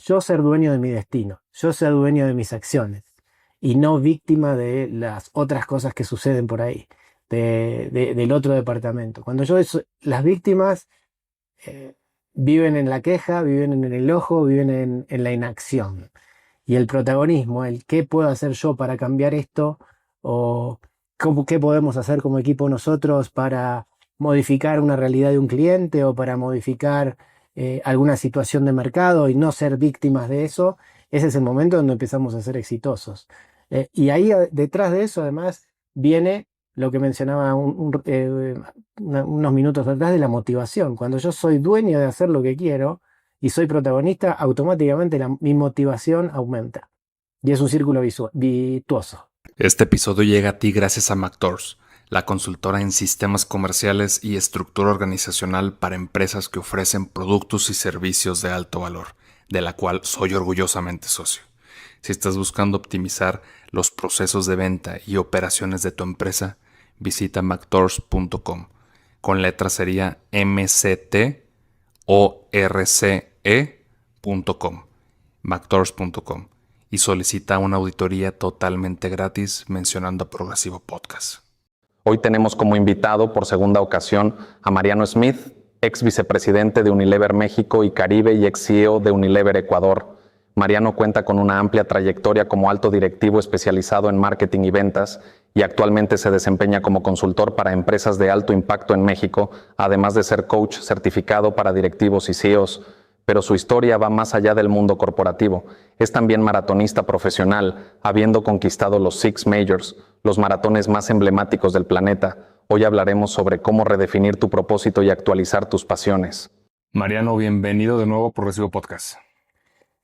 yo ser dueño de mi destino, yo ser dueño de mis acciones y no víctima de las otras cosas que suceden por ahí, del otro departamento. Las víctimas eh, viven en la queja, viven en el enojo, viven en la inacción. Y el protagonismo, el qué puedo hacer yo para cambiar esto o qué podemos hacer como equipo nosotros para modificar una realidad de un cliente o para modificar alguna situación de mercado y no ser víctimas de eso, ese es el momento donde empezamos a ser exitosos. Y ahí detrás de eso además viene lo que mencionaba unos minutos atrás de la motivación. Cuando yo soy dueño de hacer lo que quiero y soy protagonista, automáticamente mi motivación aumenta. Y es un círculo virtuoso. Este episodio llega a ti gracias a MacTors, la consultora en sistemas comerciales y estructura organizacional para empresas que ofrecen productos y servicios de alto valor, de la cual soy orgullosamente socio. Si estás buscando optimizar los procesos de venta y operaciones de tu empresa, visita mactors.com. Con letras sería MCTORCE.com, mactors.com, y solicita una auditoría totalmente gratis mencionando a Progresivo Podcast. Hoy tenemos como invitado por segunda ocasión a Mariano Smith, ex vicepresidente de Unilever México y Caribe y ex CEO de Unilever Ecuador. Mariano cuenta con una amplia trayectoria como alto directivo especializado en marketing y ventas y actualmente se desempeña como consultor para empresas de alto impacto en México, además de ser coach certificado para directivos y CEOs. Pero su historia va más allá del mundo corporativo. Es también maratonista profesional, habiendo conquistado los Six Majors, los maratones más emblemáticos del planeta. Hoy hablaremos sobre cómo redefinir tu propósito y actualizar tus pasiones. Mariano, bienvenido de nuevo a Progresivo Podcast.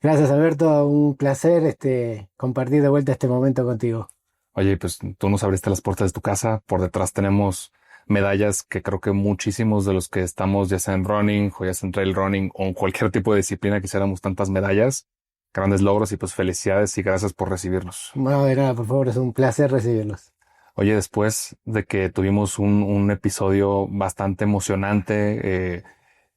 Gracias, Alberto. Un placer compartir de vuelta este momento contigo. Oye, pues tú nos abriste las puertas de tu casa. Por detrás tenemos medallas que creo que muchísimos de los que estamos, ya sea en running o ya sea en trail running o en cualquier tipo de disciplina, quisiéramos tantas medallas, grandes logros y pues felicidades y gracias por recibirnos. No, de nada, por favor, es un placer recibirlos. Oye, después de que tuvimos un episodio bastante emocionante,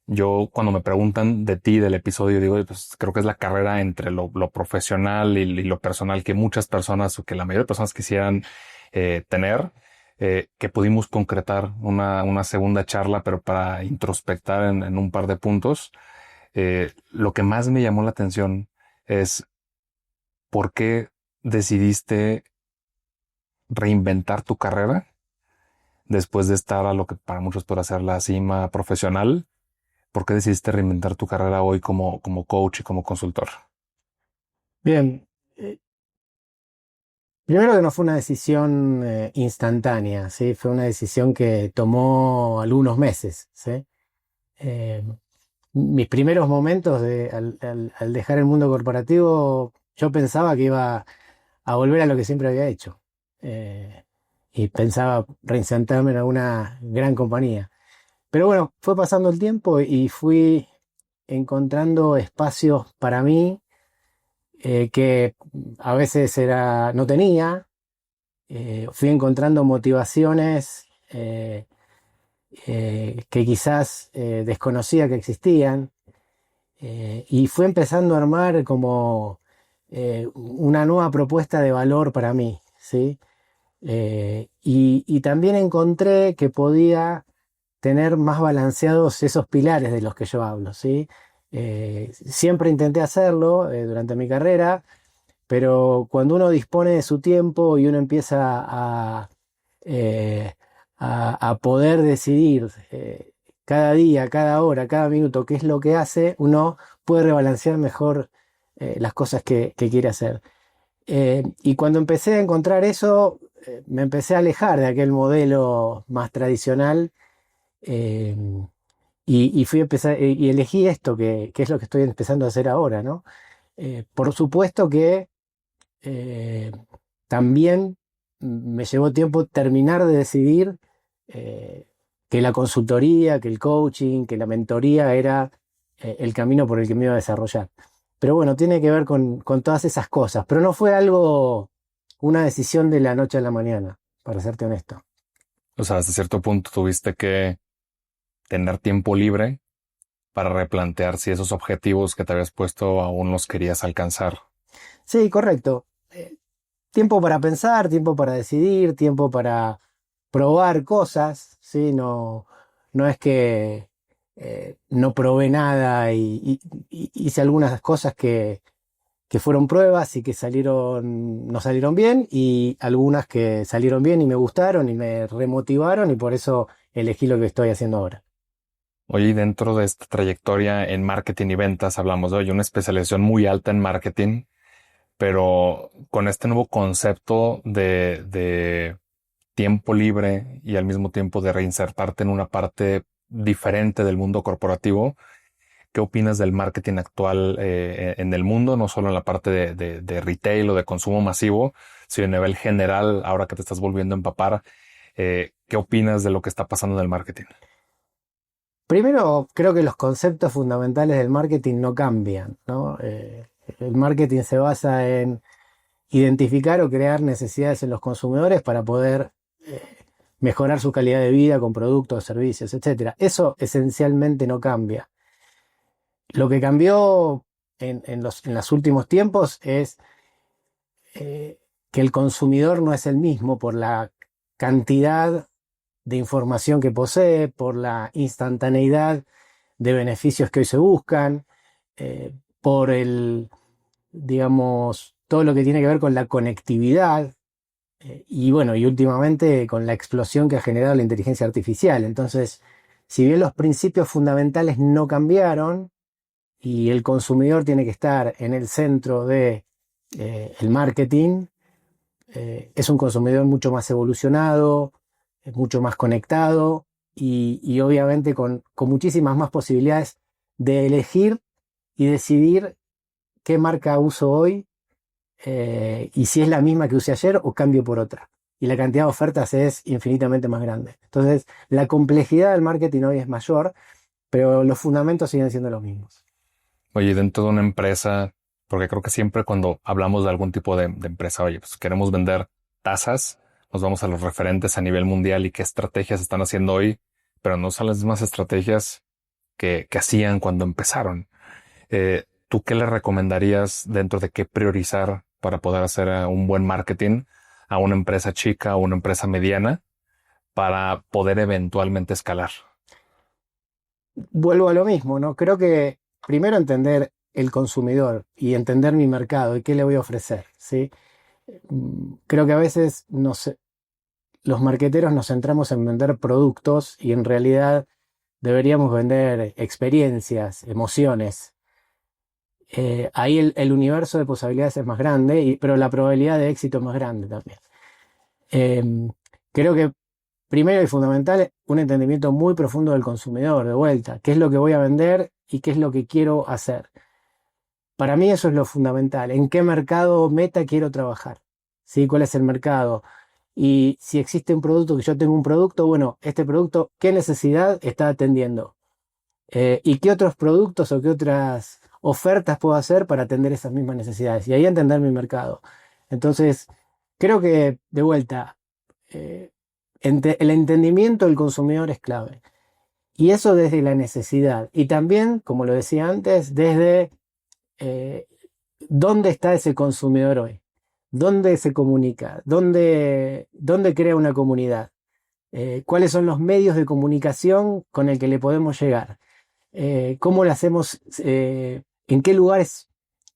yo cuando me preguntan de ti, del episodio, digo, pues creo que es la carrera entre lo profesional y lo personal que muchas personas o que la mayoría de personas quisieran tener, que pudimos concretar una segunda charla, pero para introspectar en un par de puntos. Lo que más me llamó la atención es por qué decidiste reinventar tu carrera después de estar a lo que para muchos puede ser la cima profesional. ¿Por qué decidiste reinventar tu carrera hoy como coach y como consultor? Bien. Primero que no fue una decisión instantánea, ¿sí? Fue una decisión que tomó algunos meses, ¿sí? Eh, Mis primeros momentos al dejar el mundo corporativo, yo pensaba que iba a volver a lo que siempre había hecho. Eh, y pensaba reinsertarme en alguna gran compañía. Pero bueno, fue pasando el tiempo y fui encontrando espacios para mí que a veces no tenía. Fui encontrando motivaciones que quizás desconocía que existían. Y fue empezando a armar como una nueva propuesta de valor para mí, ¿sí? Y también encontré que podía tener más balanceados esos pilares de los que yo hablo, ¿sí? Siempre intenté hacerlo durante mi carrera, pero cuando uno dispone de su tiempo y uno empieza eh, a poder decidir cada día, cada hora, cada minuto qué es lo que hace, uno puede rebalancear mejor las cosas que quiere hacer. Y cuando empecé a encontrar eso, me empecé a alejar de aquel modelo más tradicional eh, y fui a empezar, y elegí esto que es lo que estoy empezando a hacer ahora, ¿no? Por supuesto que eh, también me llevó tiempo terminar de decidir eh, que la consultoría, que el coaching, que la mentoría era el camino por el que me iba a desarrollar. Pero bueno, tiene que ver con todas esas cosas. Pero no fue una decisión de la noche a la mañana, para serte honesto. O sea, hasta cierto punto tuviste que tener tiempo libre para replantear si esos objetivos que te habías puesto aún los querías alcanzar. Sí, correcto. Tiempo para pensar, tiempo para decidir, tiempo para probar cosas, ¿sí? No, no es que no probé nada y hice algunas cosas que fueron pruebas y que no salieron bien, y algunas que salieron bien y me gustaron y me remotivaron, y por eso elegí lo que estoy haciendo ahora. Oye, y dentro de esta trayectoria en marketing y ventas, hablamos de hoy una especialización muy alta en marketing, pero con este nuevo concepto de tiempo libre y al mismo tiempo de reinsertarte en una parte diferente del mundo corporativo, ¿qué opinas del marketing actual en el mundo? No solo en la parte de retail o de consumo masivo, sino a nivel general, ahora que te estás volviendo a empapar, ¿qué opinas de lo que está pasando en el marketing? Primero, creo que los conceptos fundamentales del marketing no cambian, ¿no? El marketing se basa en identificar o crear necesidades en los consumidores para poder eh, mejorar su calidad de vida con productos, servicios, etcétera. Eso esencialmente no cambia. Lo que cambió en los últimos tiempos es que el consumidor no es el mismo por la cantidad de información que posee, por la instantaneidad de beneficios que hoy se buscan, por digamos, todo lo que tiene que ver con la conectividad, y bueno, y últimamente con la explosión que ha generado la inteligencia artificial. Entonces, si bien los principios fundamentales no cambiaron y el consumidor tiene que estar en el centro de el marketing, es un consumidor mucho más evolucionado, es mucho más conectado y obviamente con muchísimas más posibilidades de elegir y decidir qué marca uso hoy, y si es la misma que usé ayer o cambio por otra. Y la cantidad de ofertas es infinitamente más grande. Entonces, la complejidad del marketing hoy es mayor, pero los fundamentos siguen siendo los mismos. Oye, dentro de una empresa, porque creo que siempre cuando hablamos de algún tipo de empresa, oye, pues queremos vender tazas, nos vamos a los referentes a nivel mundial y qué estrategias están haciendo hoy, pero no son las mismas estrategias que hacían cuando empezaron. ¿Tú qué le recomendarías dentro de qué priorizar para poder hacer un buen marketing a una empresa chica o una empresa mediana para poder eventualmente escalar? Vuelvo a lo mismo, ¿no? Creo que primero entender el consumidor y entender mi mercado y qué le voy a ofrecer, ¿sí? Creo que a veces los marqueteros nos centramos en vender productos y en realidad deberíamos vender experiencias, emociones. Ahí el universo de posibilidades es más grande, pero la probabilidad de éxito es más grande también. Eh, Creo que primero y fundamental, un entendimiento muy profundo del consumidor, de vuelta, qué es lo que voy a vender y qué es lo que quiero hacer. Para mí eso es lo fundamental, en qué mercado meta quiero trabajar, ¿sí? ¿Cuál es el mercado? Y si existe un producto, que yo tengo un producto, bueno, este producto, ¿qué necesidad está atendiendo? ¿Y qué otros productos o qué otras ofertas puedo hacer para atender esas mismas necesidades? Y ahí entender mi mercado. Entonces, creo que, de vuelta, eh, el entendimiento del consumidor es clave. Y eso desde la necesidad. Y también, como lo decía antes, desde eh, dónde está ese consumidor hoy. ¿Dónde se comunica? ¿Dónde crea una comunidad? ¿Cuáles son los medios de comunicación con el que le podemos llegar? ¿Cómo lo hacemos? ¿En qué lugares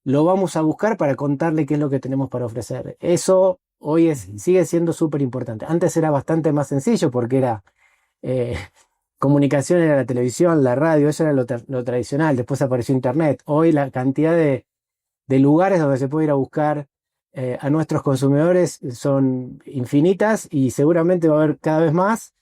lo vamos a buscar para contarle qué es lo que tenemos para ofrecer? Eso hoy sigue siendo súper importante. Antes era bastante más sencillo porque eh, comunicación era la televisión, la radio, eso era lo tradicional. Después apareció Internet. Hoy la cantidad de lugares donde se puede ir a buscar a nuestros consumidores son infinitas y seguramente va a haber cada vez más.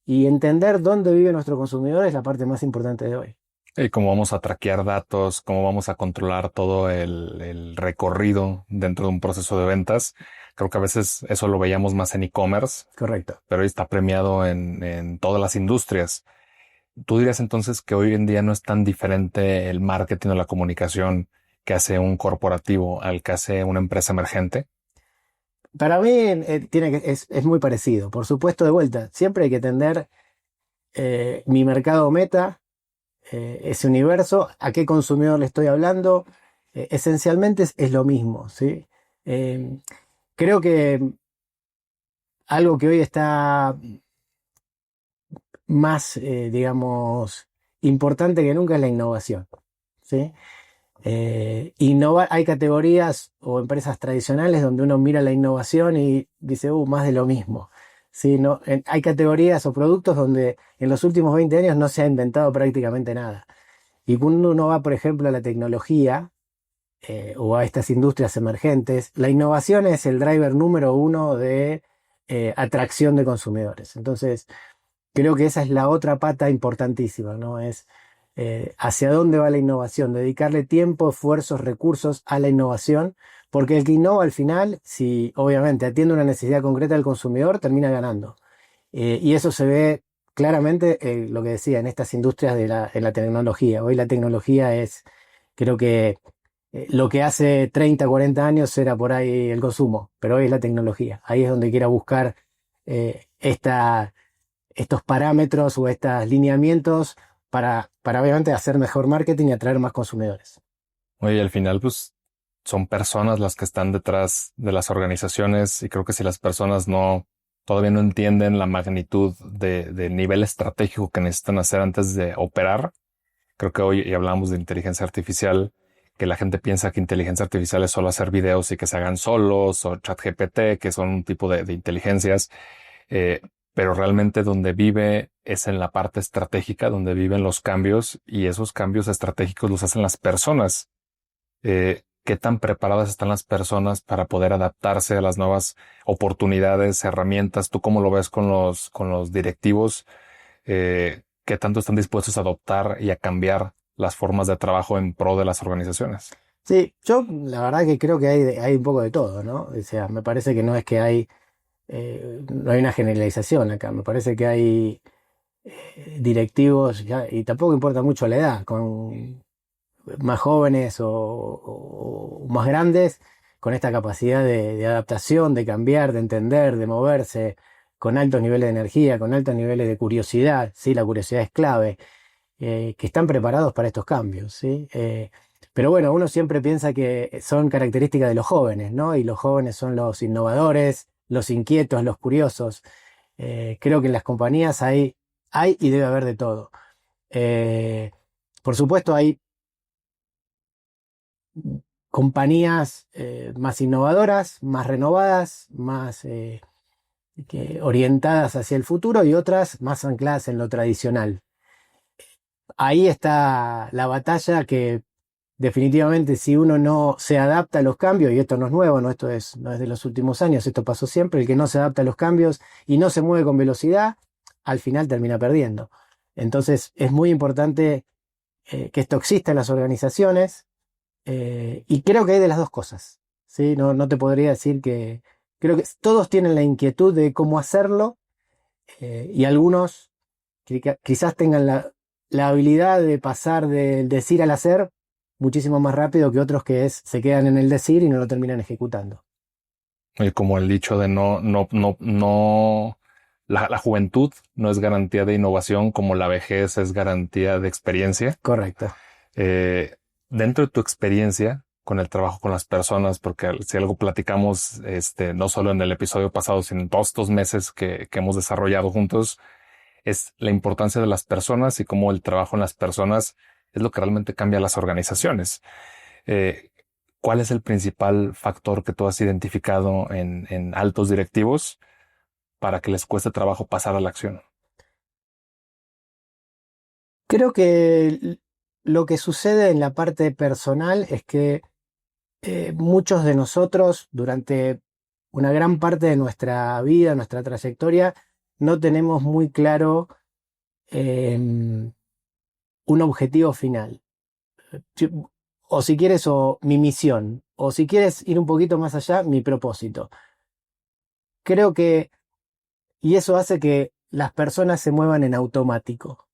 Y entender dónde vive nuestro consumidor es la parte más importante de hoy. Y cómo vamos a traquear datos, cómo vamos a controlar todo el recorrido dentro de un proceso de ventas. Creo que a veces eso lo veíamos más en e-commerce, Correcto. pero hoy está premiado en todas las industrias. ¿Tú dirías entonces que hoy en día no es tan diferente el marketing o la comunicación que hace un corporativo al que hace una empresa emergente? Para mí es muy parecido. Por supuesto, de vuelta, siempre hay que entender mi mercado meta, ese universo. ¿A qué consumidor le estoy hablando? Esencialmente es lo mismo, ¿sí? Creo que algo que hoy está más, digamos, importante que nunca es la innovación, ¿sí? Hay categorías o empresas tradicionales donde uno mira la innovación y dice, más de lo mismo. ¿Sí? No, hay categorías o productos donde en los últimos 20 años no se ha inventado prácticamente nada. Y cuando uno va, por ejemplo, a la tecnología o a estas industrias emergentes, la innovación es el driver número uno de atracción de consumidores. Entonces, creo que esa es la otra pata importantísima, ¿no? Es hacia dónde va la innovación, dedicarle tiempo, esfuerzos, recursos a la innovación, porque el que innova al final, si obviamente atiende una necesidad concreta del consumidor, termina ganando. Y eso se ve claramente, lo que decía, en estas industrias en la tecnología. Hoy la tecnología es, creo que lo que hace 30, 40 años era por ahí el consumo, pero hoy es la tecnología. Ahí es donde quiera buscar estos parámetros o estos lineamientos para obviamente hacer mejor marketing y atraer más consumidores. Oye, al final, pues son personas las que están detrás de las organizaciones y creo que si las personas todavía no entienden la magnitud del nivel estratégico que necesitan hacer antes de operar, creo que hoy, y hablamos de inteligencia artificial, que la gente piensa que inteligencia artificial es solo hacer videos y que se hagan solos, o ChatGPT, que son un tipo de inteligencias, eh, pero realmente donde vive es en la parte estratégica, donde viven los cambios, y esos cambios estratégicos los hacen las personas. ¿Qué tan preparadas están las personas para poder adaptarse a las nuevas oportunidades, herramientas? ¿Tú cómo lo ves con los directivos? ¿Qué tanto están dispuestos a adoptar y a cambiar las formas de trabajo en pro de las organizaciones? Sí, yo la verdad que creo que hay un poco de todo, ¿no? O sea, me parece que no es que no hay una generalización acá, me parece que hay directivos, y tampoco importa mucho la edad, con más jóvenes o más grandes, con esta capacidad de adaptación, de cambiar, de entender, de moverse, con altos niveles de energía, con altos niveles de curiosidad, ¿sí? La curiosidad es clave, que están preparados para estos cambios, ¿sí? Pero bueno, uno siempre piensa que son características de los jóvenes, ¿no? Y los jóvenes son los innovadores, los inquietos, los curiosos. Creo que en las compañías hay y debe haber de todo. Eh, por supuesto, hay compañías más innovadoras, más renovadas, más orientadas hacia el futuro y otras más ancladas en lo tradicional. Ahí está la batalla que definitivamente si uno no se adapta a los cambios, y esto no es nuevo, no es de los últimos años, esto pasó siempre, el que no se adapta a los cambios y no se mueve con velocidad, al final termina perdiendo. Entonces es muy importante que esto exista en las organizaciones, y creo que hay de las dos cosas, ¿sí? No te podría decir que... Creo que todos tienen la inquietud de cómo hacerlo, y algunos quizás tengan la habilidad de pasar del decir al hacer muchísimo más rápido que otros que se quedan en el decir y no lo terminan ejecutando. Y como el dicho de no, la juventud no es garantía de innovación, como la vejez es garantía de experiencia. Correcto. Eh, Dentro de tu experiencia con el trabajo con las personas, porque si algo platicamos, no solo en el episodio pasado, sino en todos estos meses que hemos desarrollado juntos, es la importancia de las personas y cómo el trabajo en las personas es lo que realmente cambia las organizaciones. Eh, ¿Cuál es el principal factor que tú has identificado en altos directivos para que les cueste trabajo pasar a la acción? Creo que lo que sucede en la parte personal es que muchos de nosotros durante una gran parte de nuestra vida, nuestra trayectoria, no tenemos muy claro un objetivo final. O si quieres, o mi misión. O si quieres ir un poquito más allá, mi propósito. Creo que, y eso hace que las personas se muevan en automático,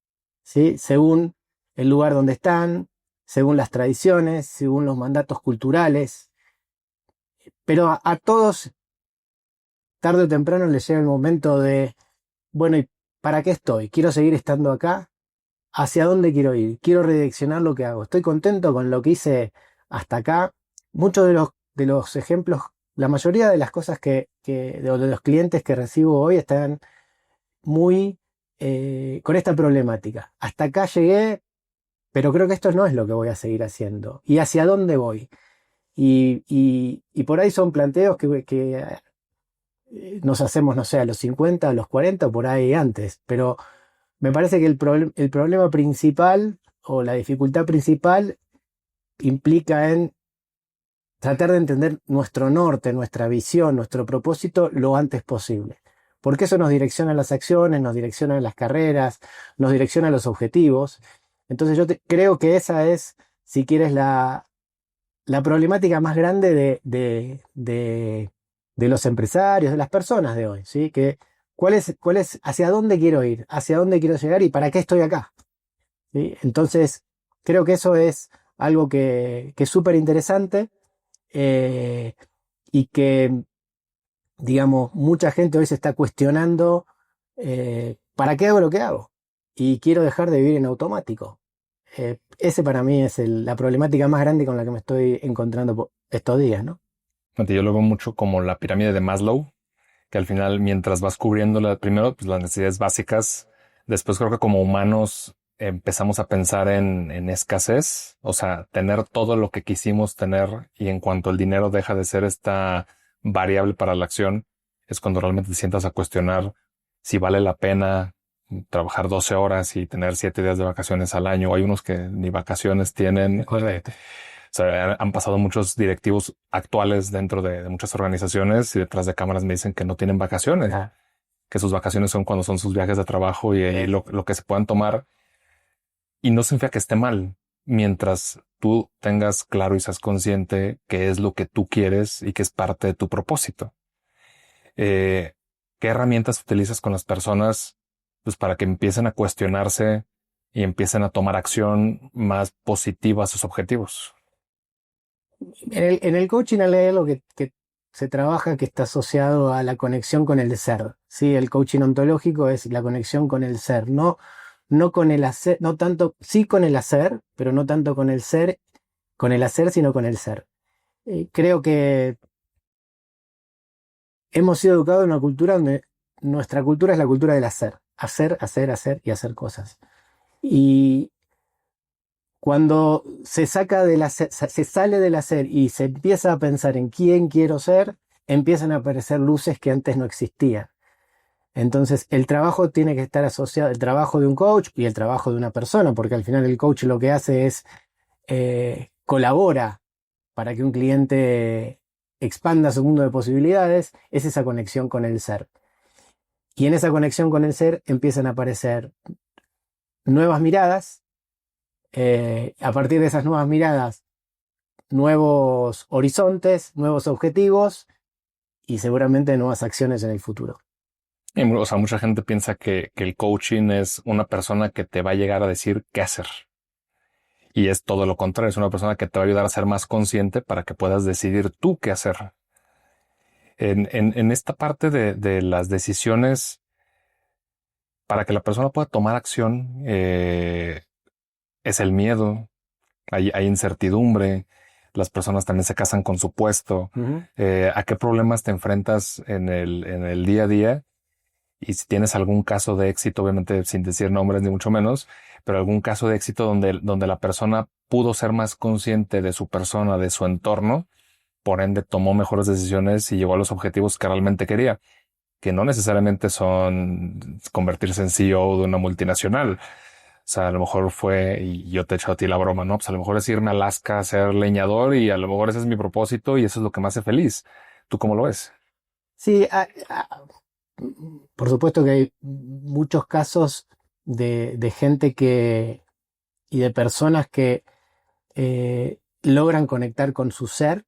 ¿sí? Según el lugar donde están, según las tradiciones, según los mandatos culturales. Pero a todos, tarde o temprano, les llega el momento de, bueno, ¿y para qué estoy? ¿Quiero seguir estando acá? hacia dónde quiero ir, quiero redireccionar lo que hago, estoy contento con lo que hice hasta acá. Muchos de los ejemplos, la mayoría de las cosas de los clientes que recibo hoy están muy con esta problemática. Hasta acá llegué, pero creo que esto no es lo que voy a seguir haciendo. ¿Y hacia dónde voy? Y por ahí son planteos que nos hacemos, no sé, a los 50, a los 40, por ahí antes. Pero me parece que el problema principal o la dificultad principal implica en tratar de entender nuestro norte, nuestra visión, nuestro propósito lo antes posible. Porque eso nos direcciona las acciones, nos direcciona las carreras, nos direcciona los objetivos. Entonces creo que esa es, si quieres, la problemática más grande de los empresarios, de las personas de hoy, ¿sí? Hacia dónde quiero ir, hacia dónde quiero llegar y para qué estoy acá, ¿sí? Entonces, creo que eso es algo que es súper interesante y que, digamos, mucha gente hoy se está cuestionando ¿para qué hago lo que hago? Y quiero dejar de vivir en automático. Ese para mí es la problemática más grande con la que me estoy encontrando estos días, ¿no? Yo lo veo mucho como la pirámide de Maslow, que al final, mientras vas cubriendo primero pues, las necesidades básicas, después creo que como humanos empezamos a pensar en escasez, o sea, tener todo lo que quisimos tener, y en cuanto el dinero deja de ser esta variable para la acción, es cuando realmente te sientas a cuestionar si vale la pena trabajar 12 horas y tener 7 días de vacaciones al año. Hay unos que ni vacaciones tienen. Correcto. O sea, han pasado muchos directivos actuales dentro de muchas organizaciones y detrás de cámaras me dicen que no tienen vacaciones, que sus vacaciones son cuando son sus viajes de trabajo y lo que se puedan tomar. Y no significa que esté mal, mientras tú tengas claro y seas consciente que es lo que tú quieres y que es parte de tu propósito. ¿Qué herramientas utilizas con las personas pues, para que empiecen a cuestionarse y empiecen a tomar acción más positiva a sus objetivos? En el coaching hay algo que se trabaja que está asociado a la conexión con el ser, ¿sí? El coaching ontológico es la conexión con el ser, no con el hacer, no tanto, sí con el hacer, pero no tanto con el ser, con el hacer, sino con el ser. Creo que hemos sido educados en una cultura donde nuestra cultura es la cultura del hacer, hacer y hacer cosas. Y cuando se sale del hacer y se empieza a pensar en quién quiero ser, empiezan a aparecer luces que antes no existían. Entonces, el trabajo tiene que estar asociado, el trabajo de un coach y el trabajo de una persona, porque al final el coach lo que hace es colabora para que un cliente expanda su mundo de posibilidades, es esa conexión con el ser. Y en esa conexión con el ser empiezan a aparecer nuevas miradas, a partir de esas nuevas miradas, nuevos horizontes, nuevos objetivos y seguramente nuevas acciones en el futuro. O sea, mucha gente piensa que el coaching es una persona que te va a llegar a decir qué hacer. Y es todo lo contrario, es una persona que te va a ayudar a ser más consciente para que puedas decidir tú qué hacer. En esta parte de las decisiones, para que la persona pueda tomar acción, es el miedo, hay incertidumbre, las personas también se casan con su puesto. ¿A qué problemas te enfrentas en el día a día? Y si tienes algún caso de éxito, obviamente sin decir nombres ni mucho menos, pero algún caso de éxito donde la persona pudo ser más consciente de su persona, de su entorno, por ende tomó mejores decisiones y llegó a los objetivos que realmente quería, que no necesariamente son convertirse en CEO de una multinacional. O sea, a lo mejor fue, y yo te echo a ti la broma, ¿no? Pues a lo mejor es irme a Alaska a ser leñador y a lo mejor ese es mi propósito y eso es lo que me hace feliz. ¿Tú cómo lo ves? Sí, por supuesto que hay muchos casos de gente y de personas que logran conectar con su ser,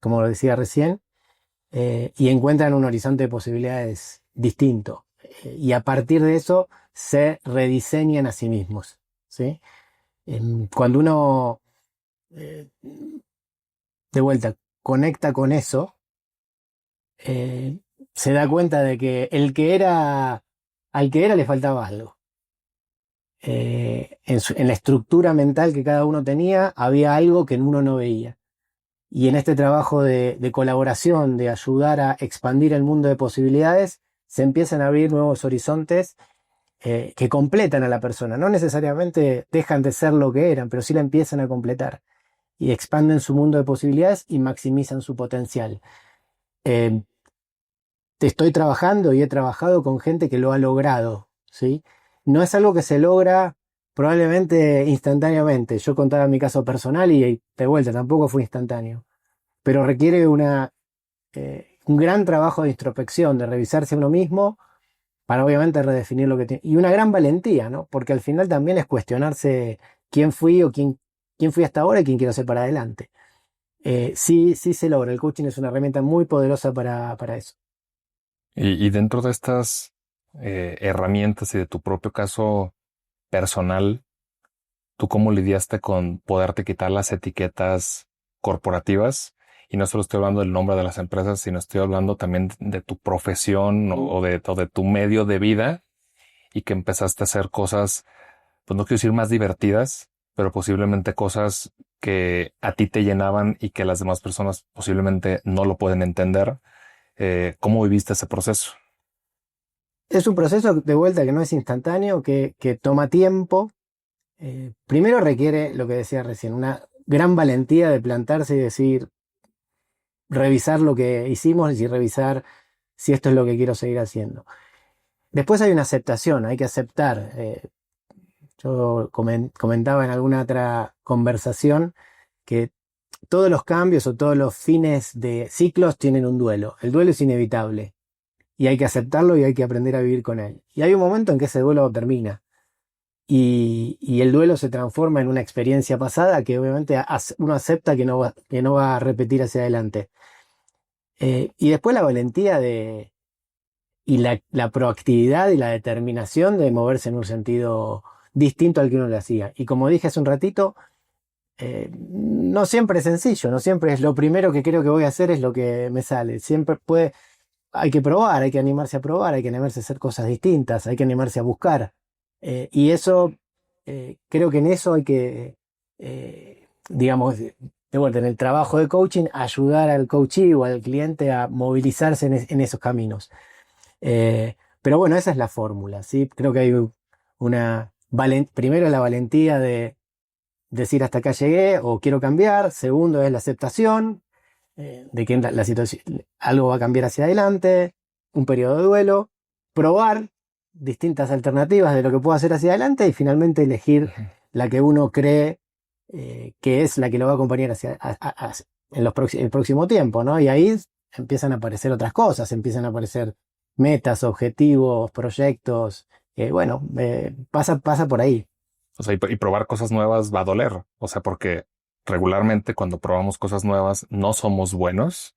como lo decía recién, y encuentran un horizonte de posibilidades distinto. Y a partir de eso se rediseñan a sí mismos, ¿sí? Cuando uno, de vuelta, conecta con eso, se da cuenta de que al que era le faltaba algo. en la estructura mental que cada uno tenía, había algo que uno no veía. Y en este trabajo de colaboración, de ayudar a expandir el mundo de posibilidades, se empiezan a abrir nuevos horizontes que completan a la persona. No necesariamente dejan de ser lo que eran, pero sí la empiezan a completar. Y expanden su mundo de posibilidades y maximizan su potencial. Estoy trabajando y he trabajado con gente que lo ha logrado, ¿sí? No es algo que se logra probablemente instantáneamente. Yo contaba mi caso personal y de vuelta tampoco fue instantáneo. Pero requiere un gran trabajo de introspección, de revisarse a uno mismo para obviamente redefinir lo que tiene. Y una gran valentía, ¿no? Porque al final también es cuestionarse quién fui o quién fui hasta ahora y quién quiero ser para adelante. Sí se logra. El coaching es una herramienta muy poderosa para eso. Y dentro de estas herramientas y de tu propio caso personal, ¿tú cómo lidiaste con poderte quitar las etiquetas corporativas? Y no solo estoy hablando del nombre de las empresas, sino estoy hablando también de tu profesión o de tu medio de vida, y que empezaste a hacer cosas, pues no quiero decir más divertidas, pero posiblemente cosas que a ti te llenaban y que las demás personas posiblemente no lo pueden entender. ¿Cómo viviste ese proceso? Es un proceso de vuelta que no es instantáneo, que toma tiempo. Primero requiere, lo que decía recién, una gran valentía de plantarse y decir, revisar lo que hicimos y revisar si esto es lo que quiero seguir haciendo. Después hay una aceptación, hay que aceptar. Yo comentaba en alguna otra conversación que todos los cambios o todos los fines de ciclos tienen un duelo. El duelo es inevitable y hay que aceptarlo y hay que aprender a vivir con él. Y hay un momento en que ese duelo termina y el duelo se transforma en una experiencia pasada que obviamente uno acepta que no va a repetir hacia adelante. Y después la valentía y la proactividad y la determinación de moverse en un sentido distinto al que uno le hacía. Y como dije hace un ratito, no siempre es sencillo, no siempre es lo primero que creo que voy a hacer es lo que me sale. Siempre hay que probar, hay que animarse a probar, hay que animarse a hacer cosas distintas, hay que animarse a buscar. Y eso, creo que en eso hay que, digamos, de vuelta, en el trabajo de coaching, ayudar al coachee o al cliente a movilizarse en esos caminos. Pero bueno, esa es la fórmula, ¿sí? Creo que hay primero la valentía de decir hasta acá llegué o quiero cambiar. Segundo es la aceptación de que la situación, algo va a cambiar hacia adelante, un periodo de duelo, probar distintas alternativas de lo que puedo hacer hacia adelante y finalmente elegir la que uno cree que es la que lo va a acompañar en el próximo tiempo, ¿no? Y ahí empiezan a aparecer otras cosas, empiezan a aparecer metas, objetivos, proyectos, pasa por ahí. O sea, y probar cosas nuevas va a doler. O sea, porque regularmente cuando probamos cosas nuevas no somos buenos.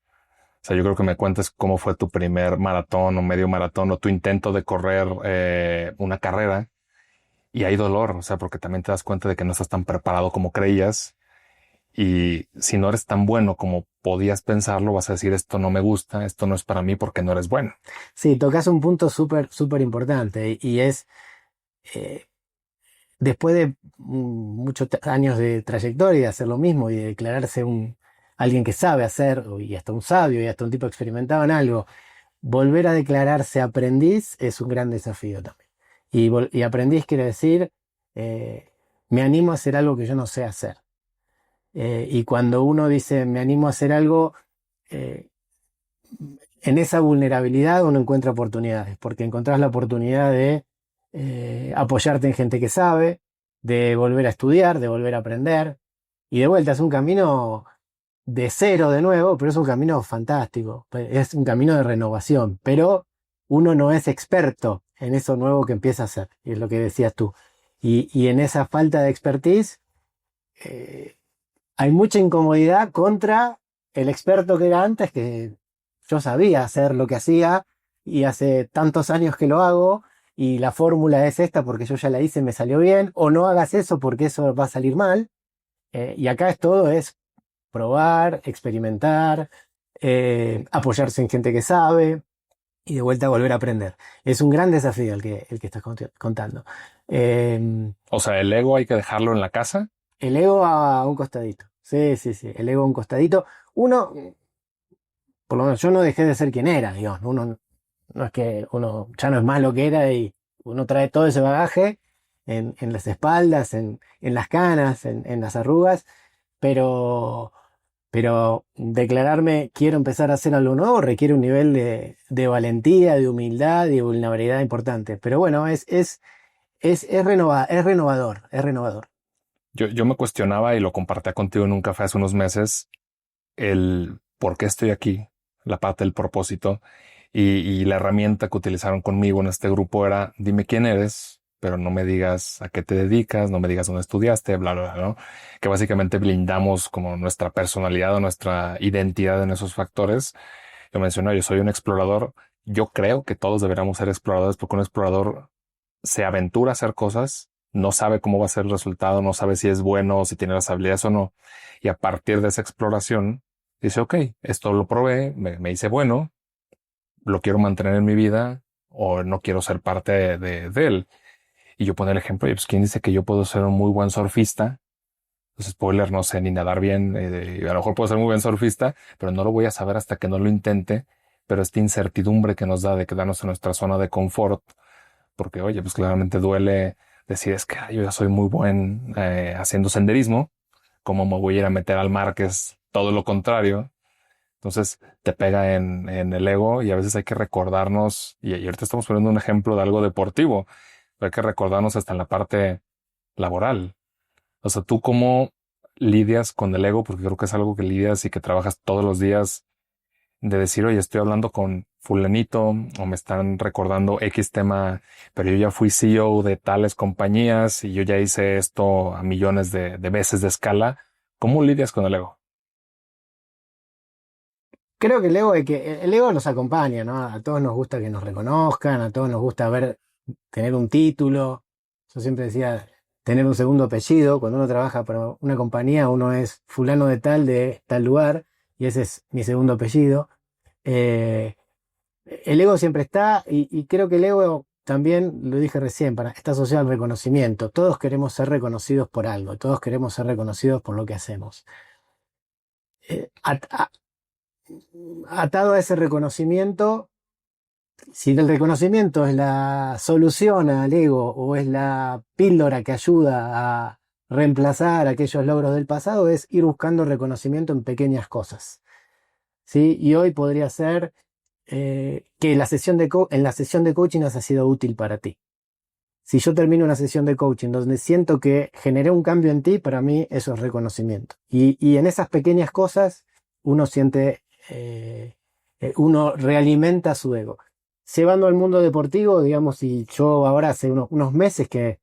O sea, yo creo que me cuentes cómo fue tu primer maratón o medio maratón o tu intento de correr una carrera, y hay dolor. O sea, porque también te das cuenta de que no estás tan preparado como creías. Y si no eres tan bueno como podías pensarlo, vas a decir, esto no me gusta, esto no es para mí porque no eres bueno. Sí, tocas un punto súper importante y es, después de muchos años de trayectoria y de hacer lo mismo y de declararse alguien que sabe hacer, y hasta un sabio y hasta un tipo experimentado en algo, volver a declararse aprendiz es un gran desafío también. Y aprendiz quiere decir, me animo a hacer algo que yo no sé hacer. Y cuando uno dice, me animo a hacer algo, en esa vulnerabilidad uno encuentra oportunidades, porque encontrás la oportunidad de apoyarte en gente que sabe, de volver a estudiar, de volver a aprender. Y de vuelta es un camino de cero de nuevo, pero es un camino fantástico. Es un camino de renovación, pero uno no es experto en eso nuevo que empieza a hacer, y es lo que decías tú. Y en esa falta de expertise hay mucha incomodidad contra el experto que era antes, que yo sabía hacer lo que hacía y hace tantos años que lo hago y la fórmula es esta porque yo ya la hice y me salió bien, o no hagas eso porque eso va a salir mal. Y acá todo es probar, experimentar, apoyarse en gente que sabe y de vuelta volver a aprender. Es un gran desafío el que estás contando. O sea, el ego hay que dejarlo en la casa. El ego a un costadito. Sí, sí, sí. El ego a un costadito. Uno, por lo menos yo no dejé de ser quien era, digamos. Uno no es que uno ya no es más lo que era y uno trae todo ese bagaje en las espaldas, en las canas, en las arrugas, pero, pero declararme quiero empezar a hacer algo nuevo requiere un nivel de valentía, de humildad y de vulnerabilidad importante. Pero bueno, es renovador, es renovador. Yo me cuestionaba y lo compartía contigo en un café hace unos meses, el por qué estoy aquí, la parte del propósito y la herramienta que utilizaron conmigo en este grupo era dime quién eres, pero no me digas a qué te dedicas, no me digas dónde estudiaste, bla, bla, bla, ¿no? Que básicamente blindamos como nuestra personalidad o nuestra identidad en esos factores. Yo menciono, yo soy un explorador. Yo creo que todos deberíamos ser exploradores porque un explorador se aventura a hacer cosas, no sabe cómo va a ser el resultado, no sabe si es bueno o si tiene las habilidades o no. Y a partir de esa exploración, dice, ok, esto lo probé, me hice bueno, lo quiero mantener en mi vida o no quiero ser parte de él. Y yo pongo el ejemplo, y pues, ¿quién dice que yo puedo ser un muy buen surfista? Pues spoiler, no sé ni nadar bien, a lo mejor puedo ser muy buen surfista, pero no lo voy a saber hasta que no lo intente. Pero esta incertidumbre que nos da de quedarnos en nuestra zona de confort, porque oye, pues claramente duele decir es que yo ya soy muy buen haciendo senderismo, ¿cómo me voy a ir a meter al mar que es todo lo contrario? Entonces te pega en el ego y a veces hay que recordarnos, y ahorita estamos poniendo un ejemplo de algo deportivo, pero hay que recordarnos hasta en la parte laboral. O sea, ¿tú cómo lidias con el ego? Porque creo que es algo que lidias y que trabajas todos los días de decir, oye, estoy hablando con fulanito o me están recordando X tema, pero yo ya fui CEO de tales compañías y yo ya hice esto a millones de veces de escala. ¿Cómo lidias con el ego? Creo que el ego nos acompaña, ¿no? A todos nos gusta que nos reconozcan, a todos nos gusta tener un título. Yo siempre decía tener un segundo apellido. Cuando uno trabaja para una compañía, uno es fulano de tal lugar, y ese es mi segundo apellido. Eh, el ego siempre está, y creo que el ego también, lo dije recién, está asociado al reconocimiento. Todos queremos ser reconocidos por algo, todos queremos ser reconocidos por lo que hacemos. Eh, at- a- Atado a ese reconocimiento, si el reconocimiento es la solución al ego o es la píldora que ayuda a reemplazar aquellos logros del pasado, es ir buscando reconocimiento en pequeñas cosas. ¿Sí? Y hoy podría ser que en la sesión de coaching haya sido útil para ti. Si yo termino una sesión de coaching donde siento que generé un cambio en ti, para mí eso es reconocimiento. Y en esas pequeñas cosas uno siente, uno realimenta su ego. Llevando al mundo deportivo, digamos, y yo ahora hace unos meses que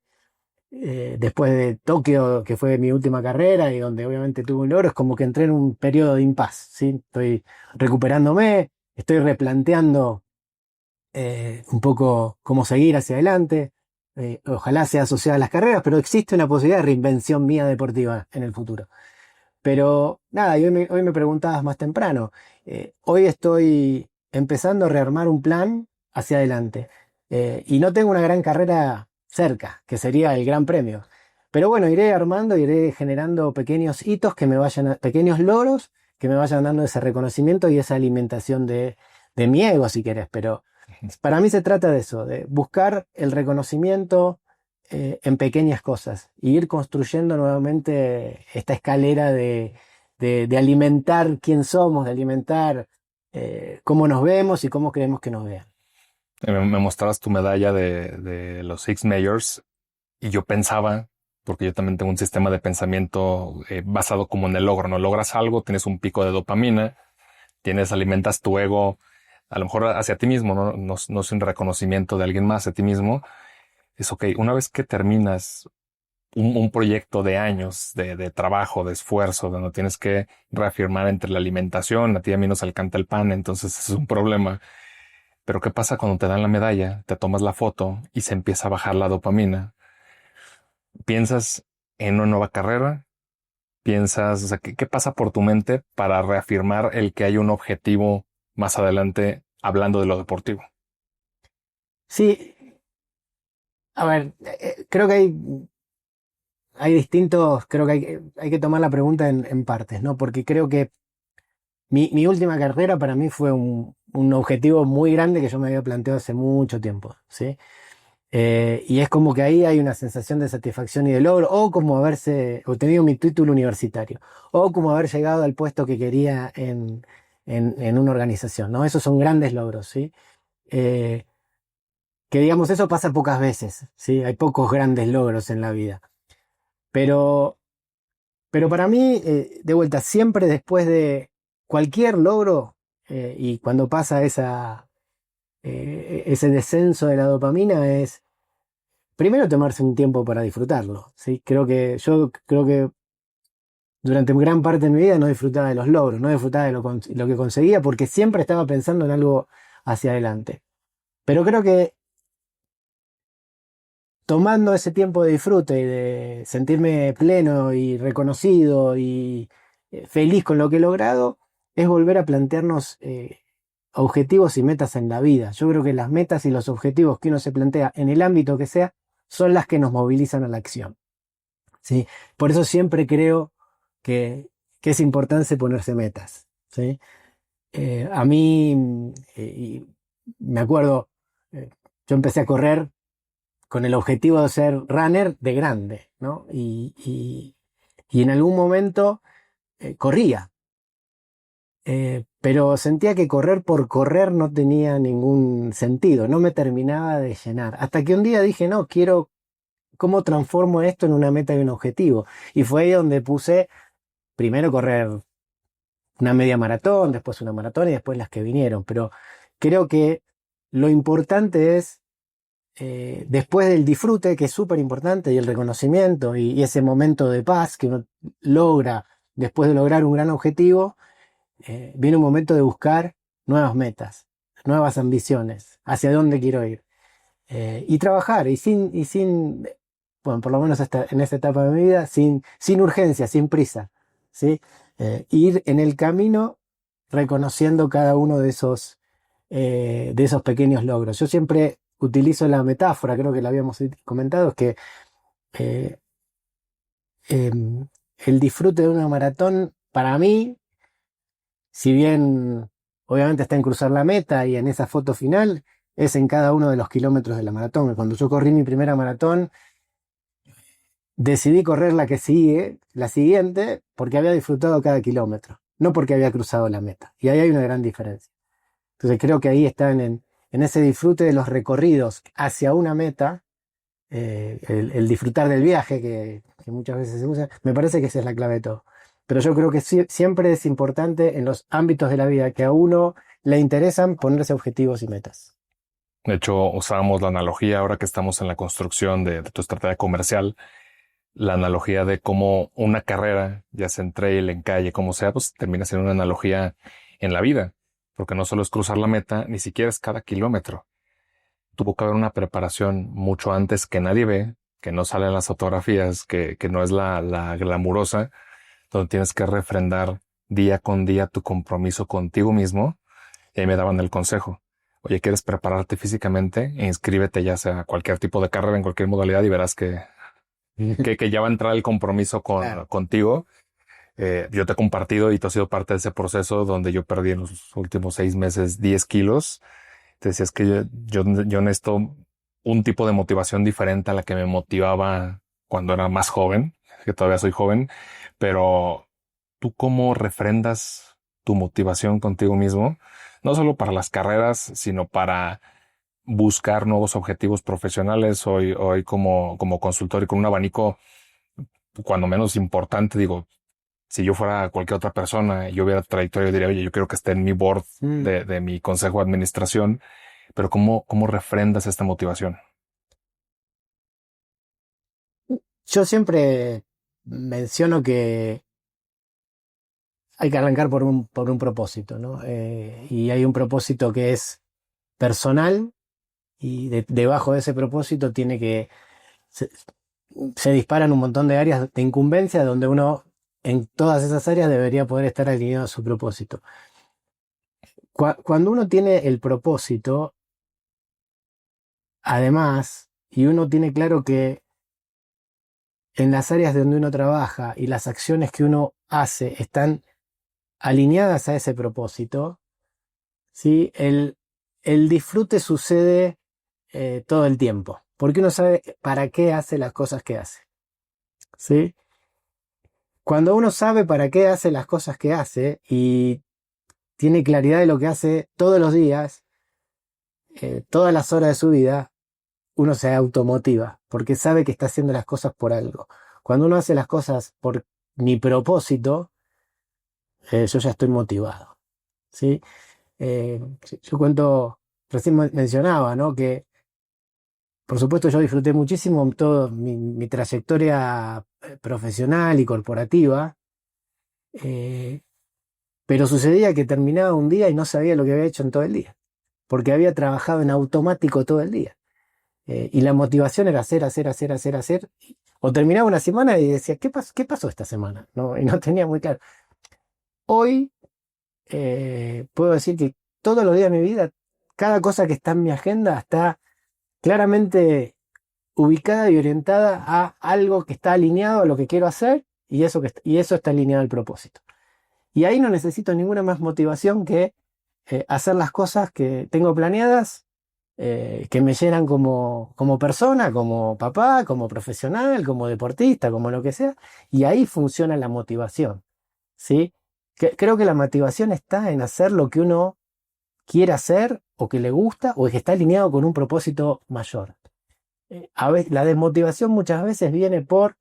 después de Tokio, que fue mi última carrera y donde obviamente tuve un logro, es como que entré en un periodo de impas, ¿sí? Estoy recuperándome, estoy replanteando un poco cómo seguir hacia adelante. Ojalá sea asociada a las carreras, pero existe una posibilidad de reinvención mía deportiva en el futuro. Pero nada, y hoy me preguntabas más temprano. Hoy estoy empezando a rearmar un plan hacia adelante. Y no tengo una gran carrera cerca, que sería el Gran Premio. Pero bueno, iré armando, iré generando pequeños hitos pequeños logros que me vayan dando ese reconocimiento y esa alimentación de mi ego, si querés. Pero para mí se trata de eso, de buscar el reconocimiento en pequeñas cosas y ir construyendo nuevamente esta escalera de alimentar quién somos, de alimentar cómo nos vemos y cómo queremos que nos vean. Me mostrabas tu medalla de los Six Majors y yo pensaba, porque yo también tengo un sistema de pensamiento basado como en el logro, ¿no? Logras algo, tienes un pico de dopamina, alimentas tu ego, a lo mejor hacia ti mismo, ¿no? No sin reconocimiento de alguien más, hacia ti mismo. Es ok, una vez que terminas un proyecto de años de trabajo, de esfuerzo, donde tienes que reafirmar entre la alimentación, a ti y a mí nos alcanza el pan, entonces es un problema. Pero ¿qué pasa cuando te dan la medalla, te tomas la foto y se empieza a bajar la dopamina? ¿Piensas en una nueva carrera? ¿Piensas, o sea, qué pasa por tu mente para reafirmar el que hay un objetivo más adelante hablando de lo deportivo? Sí, A ver, creo que hay distintos, creo que hay que tomar la pregunta en partes, ¿no? Porque creo que mi última carrera para mí fue un objetivo muy grande que yo me había planteado hace mucho tiempo, ¿sí? Y es como que ahí hay una sensación de satisfacción y de logro, o como haberse obtenido mi título universitario, o como haber llegado al puesto que quería en una organización, ¿no? Esos son grandes logros, ¿sí? Eh, que digamos, eso pasa pocas veces, ¿sí? Hay pocos grandes logros en la vida. Pero, pero para mí, de vuelta, siempre después de cualquier logro, y cuando pasa ese descenso de la dopamina, es primero tomarse un tiempo para disfrutarlo, ¿sí? Yo creo que durante gran parte de mi vida no disfrutaba de los logros, no disfrutaba de lo que conseguía porque siempre estaba pensando en algo hacia adelante. Pero creo que tomando ese tiempo de disfrute y de sentirme pleno y reconocido y feliz con lo que he logrado, es volver a plantearnos objetivos y metas en la vida. Yo creo que las metas y los objetivos que uno se plantea en el ámbito que sea son las que nos movilizan a la acción, ¿sí? Por eso siempre creo que, que es importante ponerse metas, ¿sí? A mí, y me acuerdo, yo empecé a correr con el objetivo de ser runner de grande, ¿no? Y en algún momento corría, pero sentía que correr por correr no tenía ningún sentido, no me terminaba de llenar. Hasta que un día dije, no, quiero, ¿cómo transformo esto en una meta y un objetivo? Y fue ahí donde puse primero correr una media maratón, después una maratón y después las que vinieron. Pero creo que lo importante es después del disfrute, que es súper importante, y el reconocimiento y ese momento de paz que uno logra después de lograr un gran objetivo, viene un momento de buscar nuevas metas, nuevas ambiciones, hacia dónde quiero ir. Y trabajar, bueno, por lo menos en esta etapa de mi vida, sin urgencia, sin prisa, ¿sí? Ir en el camino reconociendo cada uno de esos pequeños logros. Yo siempre utilizo la metáfora, creo que la habíamos comentado, es que eh, el disfrute de una maratón, para mí, si bien obviamente está en cruzar la meta y en esa foto final, es en cada uno de los kilómetros de la maratón. Cuando yo corrí mi primera maratón, decidí correr la que sigue, la siguiente, porque había disfrutado cada kilómetro, no porque había cruzado la meta. Y ahí hay una gran diferencia. Entonces creo que ahí están en ese disfrute de los recorridos hacia una meta, el disfrutar del viaje que muchas veces se usa, me parece que esa es la clave de todo. Pero yo creo que siempre es importante en los ámbitos de la vida que a uno le interesan ponerse objetivos y metas. De hecho, usábamos la analogía ahora que estamos en la construcción de tu estrategia comercial, la analogía de cómo una carrera, ya sea en trail, en calle, como sea, pues termina siendo una analogía en la vida, porque no solo es cruzar la meta, ni siquiera es cada kilómetro. Tuvo que haber una preparación mucho antes que nadie ve, que no sale en las fotografías, que no es la glamurosa, donde tienes que refrendar día con día tu compromiso contigo mismo. Y ahí me daban el consejo. Oye, ¿quieres prepararte físicamente? Inscríbete ya sea cualquier tipo de carrera, en cualquier modalidad y verás que ya va a entrar el compromiso Claro. contigo. Yo te he compartido y tú has sido parte de ese proceso donde yo perdí en los últimos 6 meses 10 kilos. Te decía, es que yo necesito un tipo de motivación diferente a la que me motivaba cuando era más joven, que todavía soy joven, pero ¿tú cómo refrendas tu motivación contigo mismo? No solo para las carreras, sino para buscar nuevos objetivos profesionales. Hoy como consultor y con un abanico, cuando menos importante, digo, si yo fuera cualquier otra persona y yo hubiera trayectoria, yo diría, oye, yo quiero que esté en mi board Mm. de mi consejo de administración, pero ¿cómo refrendas esta motivación? Yo siempre menciono que hay que arrancar por un propósito, ¿no? Y hay un propósito que es personal y debajo de ese propósito se, se disparan un montón de áreas de incumbencia donde uno en todas esas áreas debería poder estar alineado a su propósito. Cuando uno tiene el propósito, además, y uno tiene claro que en las áreas donde uno trabaja y las acciones que uno hace están alineadas a ese propósito, ¿sí? El disfrute sucede todo el tiempo, porque uno sabe para qué hace las cosas que hace, ¿sí? Cuando uno sabe para qué hace las cosas que hace y tiene claridad de lo que hace todos los días, todas las horas de su vida, uno se automotiva, porque sabe que está haciendo las cosas por algo. Cuando uno hace las cosas por mi propósito, yo ya estoy motivado, ¿sí? Yo cuento, recién mencionaba, ¿no? Que por supuesto yo disfruté muchísimo toda mi trayectoria profesional y corporativa, eh, pero sucedía que terminaba un día y no sabía lo que había hecho en todo el día, porque había trabajado en automático todo el día. Y la motivación era hacer, hacer, hacer, hacer, hacer. O terminaba una semana y decía, ¿qué pasó esta semana? ¿No? Y no tenía muy claro. Hoy puedo decir que todos los días de mi vida, cada cosa que está en mi agenda está claramente ubicada y orientada a algo que está alineado a lo que quiero hacer y eso está alineado al propósito. Y ahí no necesito ninguna más motivación que hacer las cosas que tengo planeadas, que me llenan como persona, como papá, como profesional, como deportista, como lo que sea, y ahí funciona la motivación, ¿sí? Creo que la motivación está en hacer lo que uno quiere hacer o que le gusta o que está alineado con un propósito mayor. A veces, la desmotivación muchas veces viene por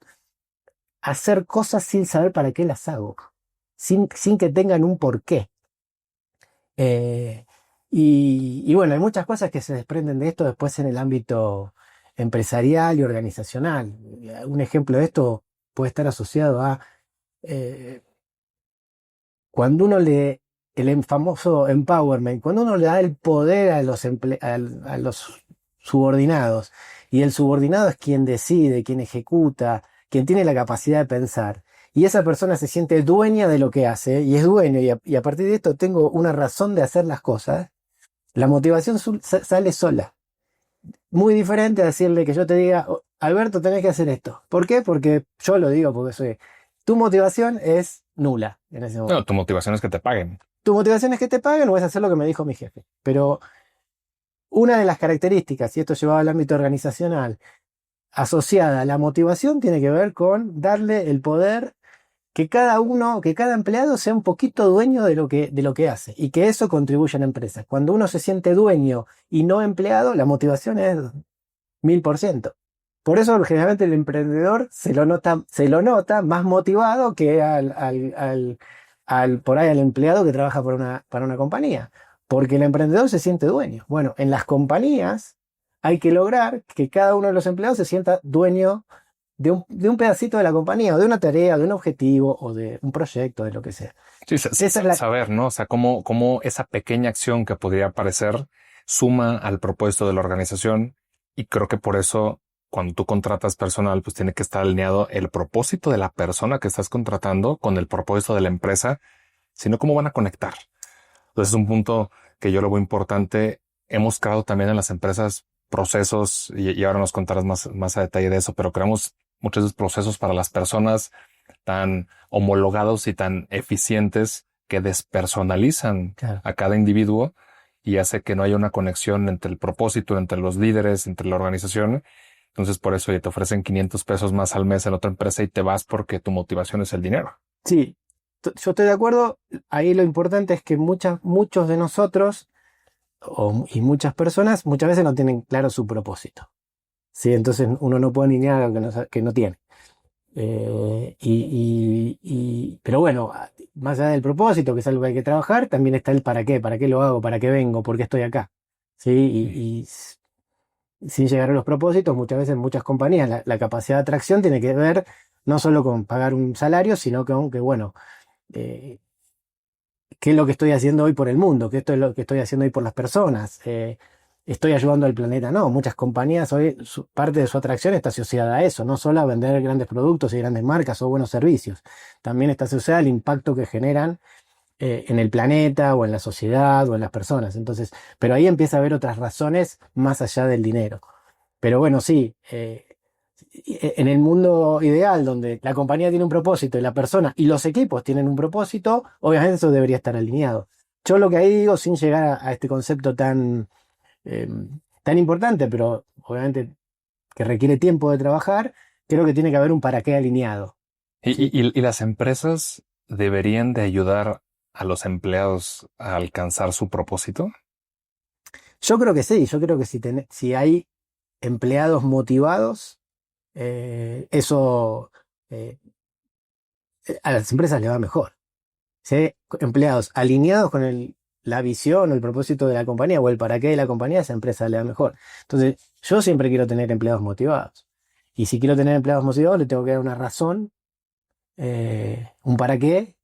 hacer cosas sin saber para qué las hago, sin que tengan un porqué. Y bueno, hay muchas cosas que se desprenden de esto después en el ámbito empresarial y organizacional. Un ejemplo de esto puede estar asociado a eh, cuando uno el famoso empowerment, cuando uno le da el poder a los subordinados, y el subordinado es quien decide, quien ejecuta, quien tiene la capacidad de pensar. Y esa persona se siente dueña de lo que hace y es dueño, y a partir de esto tengo una razón de hacer las cosas. La motivación sale sola. Muy diferente a decirle que yo te diga, "Oh, Alberto, tenés que hacer esto". ¿Por qué? Porque yo lo digo, porque soy. Tu motivación es nula en ese momento. No, tu motivación es que te paguen. Tu motivación es que te paguen o es hacer lo que me dijo mi jefe. Pero una de las características, y esto llevado al ámbito organizacional, asociada a la motivación, tiene que ver con darle el poder que cada empleado sea un poquito dueño de lo que hace y que eso contribuya a la empresa. Cuando uno se siente dueño y no empleado, la motivación es 1000%. Por eso generalmente el emprendedor se lo nota más motivado que por ahí al empleado que trabaja para una compañía. Porque el emprendedor se siente dueño. Bueno, en las compañías hay que lograr que cada uno de los empleados se sienta dueño de un pedacito de la compañía, o de una tarea, de un objetivo, o de un proyecto, de lo que sea. Sí, Esa es la... saber, ¿no? O sea, cómo esa pequeña acción que podría parecer suma al propósito de la organización. Y creo que por eso, cuando tú contratas personal, pues tiene que estar alineado el propósito de la persona que estás contratando con el propósito de la empresa, sino cómo van a conectar. Entonces es un punto que yo lo veo importante. Hemos creado también en las empresas procesos, y ahora nos contarás más a detalle de eso, pero creamos muchos de esos procesos para las personas tan homologados y tan eficientes que despersonalizan Claro. a cada individuo y hace que no haya una conexión entre el propósito, entre los líderes, entre la organización. Entonces por eso te ofrecen 500 pesos más al mes en otra empresa y te vas porque tu motivación es el dinero. Sí, yo estoy de acuerdo. Ahí lo importante es que muchos de nosotros y muchas personas muchas veces no tienen claro su propósito. Sí, entonces uno no puede alinear algo que no tiene. Pero bueno, más allá del propósito, que es algo que hay que trabajar, también está el para qué lo hago, para qué vengo, por qué estoy acá. ¿Sí? Sin llegar a los propósitos, muchas veces en muchas compañías la capacidad de atracción tiene que ver no solo con pagar un salario, sino con que, bueno, qué es lo que estoy haciendo hoy por el mundo, qué es lo que estoy haciendo hoy por las personas. Estoy ayudando al planeta. No, muchas compañías hoy, parte de su atracción está asociada a eso, no solo a vender grandes productos y grandes marcas o buenos servicios. También está asociada al impacto que generan en el planeta o en la sociedad o en las personas. Entonces, pero ahí empieza a haber otras razones más allá del dinero. Pero bueno, sí, en el mundo ideal donde la compañía tiene un propósito y la persona y los equipos tienen un propósito, obviamente eso debería estar alineado. Yo lo que ahí digo, sin llegar a este concepto eh, tan importante, pero obviamente que requiere tiempo de trabajar, creo que tiene que haber un para qué alineado. ¿Sí? Y las empresas deberían de ayudar a los empleados a alcanzar su propósito. Yo creo que sí, yo creo que si hay empleados motivados, eso eh, a las empresas les va mejor. Si hay empleados alineados con la visión o el propósito de la compañía o el para qué de la compañía, a esa empresa le va mejor. Entonces, yo siempre quiero tener empleados motivados. Y si quiero tener empleados motivados, le tengo que dar una razón, un para qué,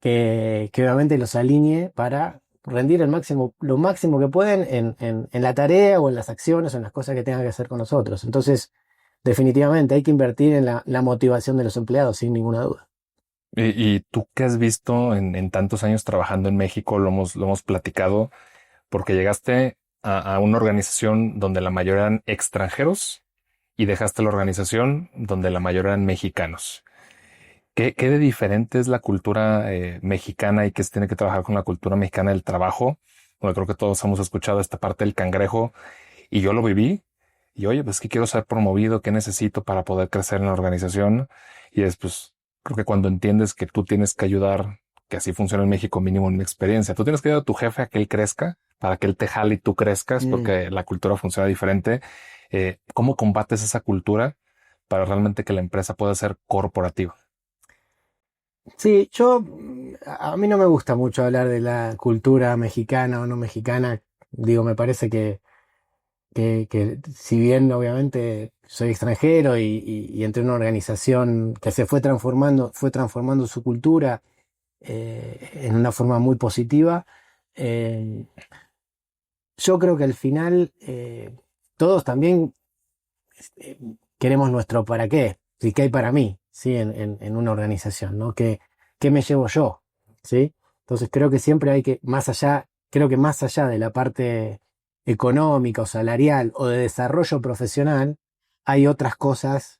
que obviamente los alinee para rendir lo máximo que pueden en la tarea o en las acciones o en las cosas que tengan que hacer con nosotros. Entonces, definitivamente hay que invertir en la motivación de los empleados, sin ninguna duda. Y tú qué has visto en tantos años trabajando en México, lo hemos platicado, porque llegaste a una organización donde la mayoría eran extranjeros y dejaste la organización donde la mayoría eran mexicanos. ¿Qué de diferente es la cultura mexicana y qué se tiene que trabajar con la cultura mexicana del trabajo? Bueno, creo que todos hemos escuchado esta parte del cangrejo y yo lo viví. Y oye, pues que quiero ser promovido, qué necesito para poder crecer en la organización. Y después creo que cuando entiendes que tú tienes que ayudar, que así funciona en México, mínimo en mi experiencia, tú tienes que ayudar a tu jefe a que él crezca, para que él te jale y tú crezcas, porque la cultura funciona diferente. ¿Cómo combates esa cultura para realmente que la empresa pueda ser corporativa? Sí, a mí no me gusta mucho hablar de la cultura mexicana o no mexicana. Digo, me parece que si bien obviamente soy extranjero y entré en una organización que se fue transformando su cultura en una forma muy positiva, eh, yo creo que al final todos también eh, queremos nuestro para qué, ¿sí? ¿Qué hay para mí? ¿Sí? En una organización, ¿no? ¿Qué me llevo yo? ¿Sí? Entonces creo que siempre hay que, creo que más allá de la parte económica o salarial o de desarrollo profesional, hay otras cosas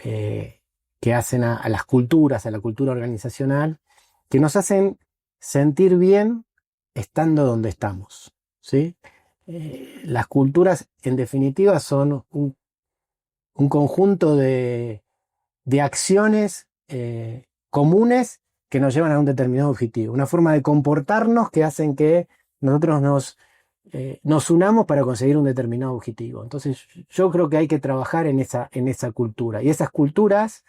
eh, que hacen a las culturas, a la cultura organizacional, que nos hacen sentir bien estando donde estamos. ¿Sí? Las culturas, en definitiva, son un conjunto de acciones comunes que nos llevan a un determinado objetivo, una forma de comportarnos que hacen que nosotros nos unamos para conseguir un determinado objetivo. Entonces, yo creo que hay que trabajar en esa cultura. Y esas culturas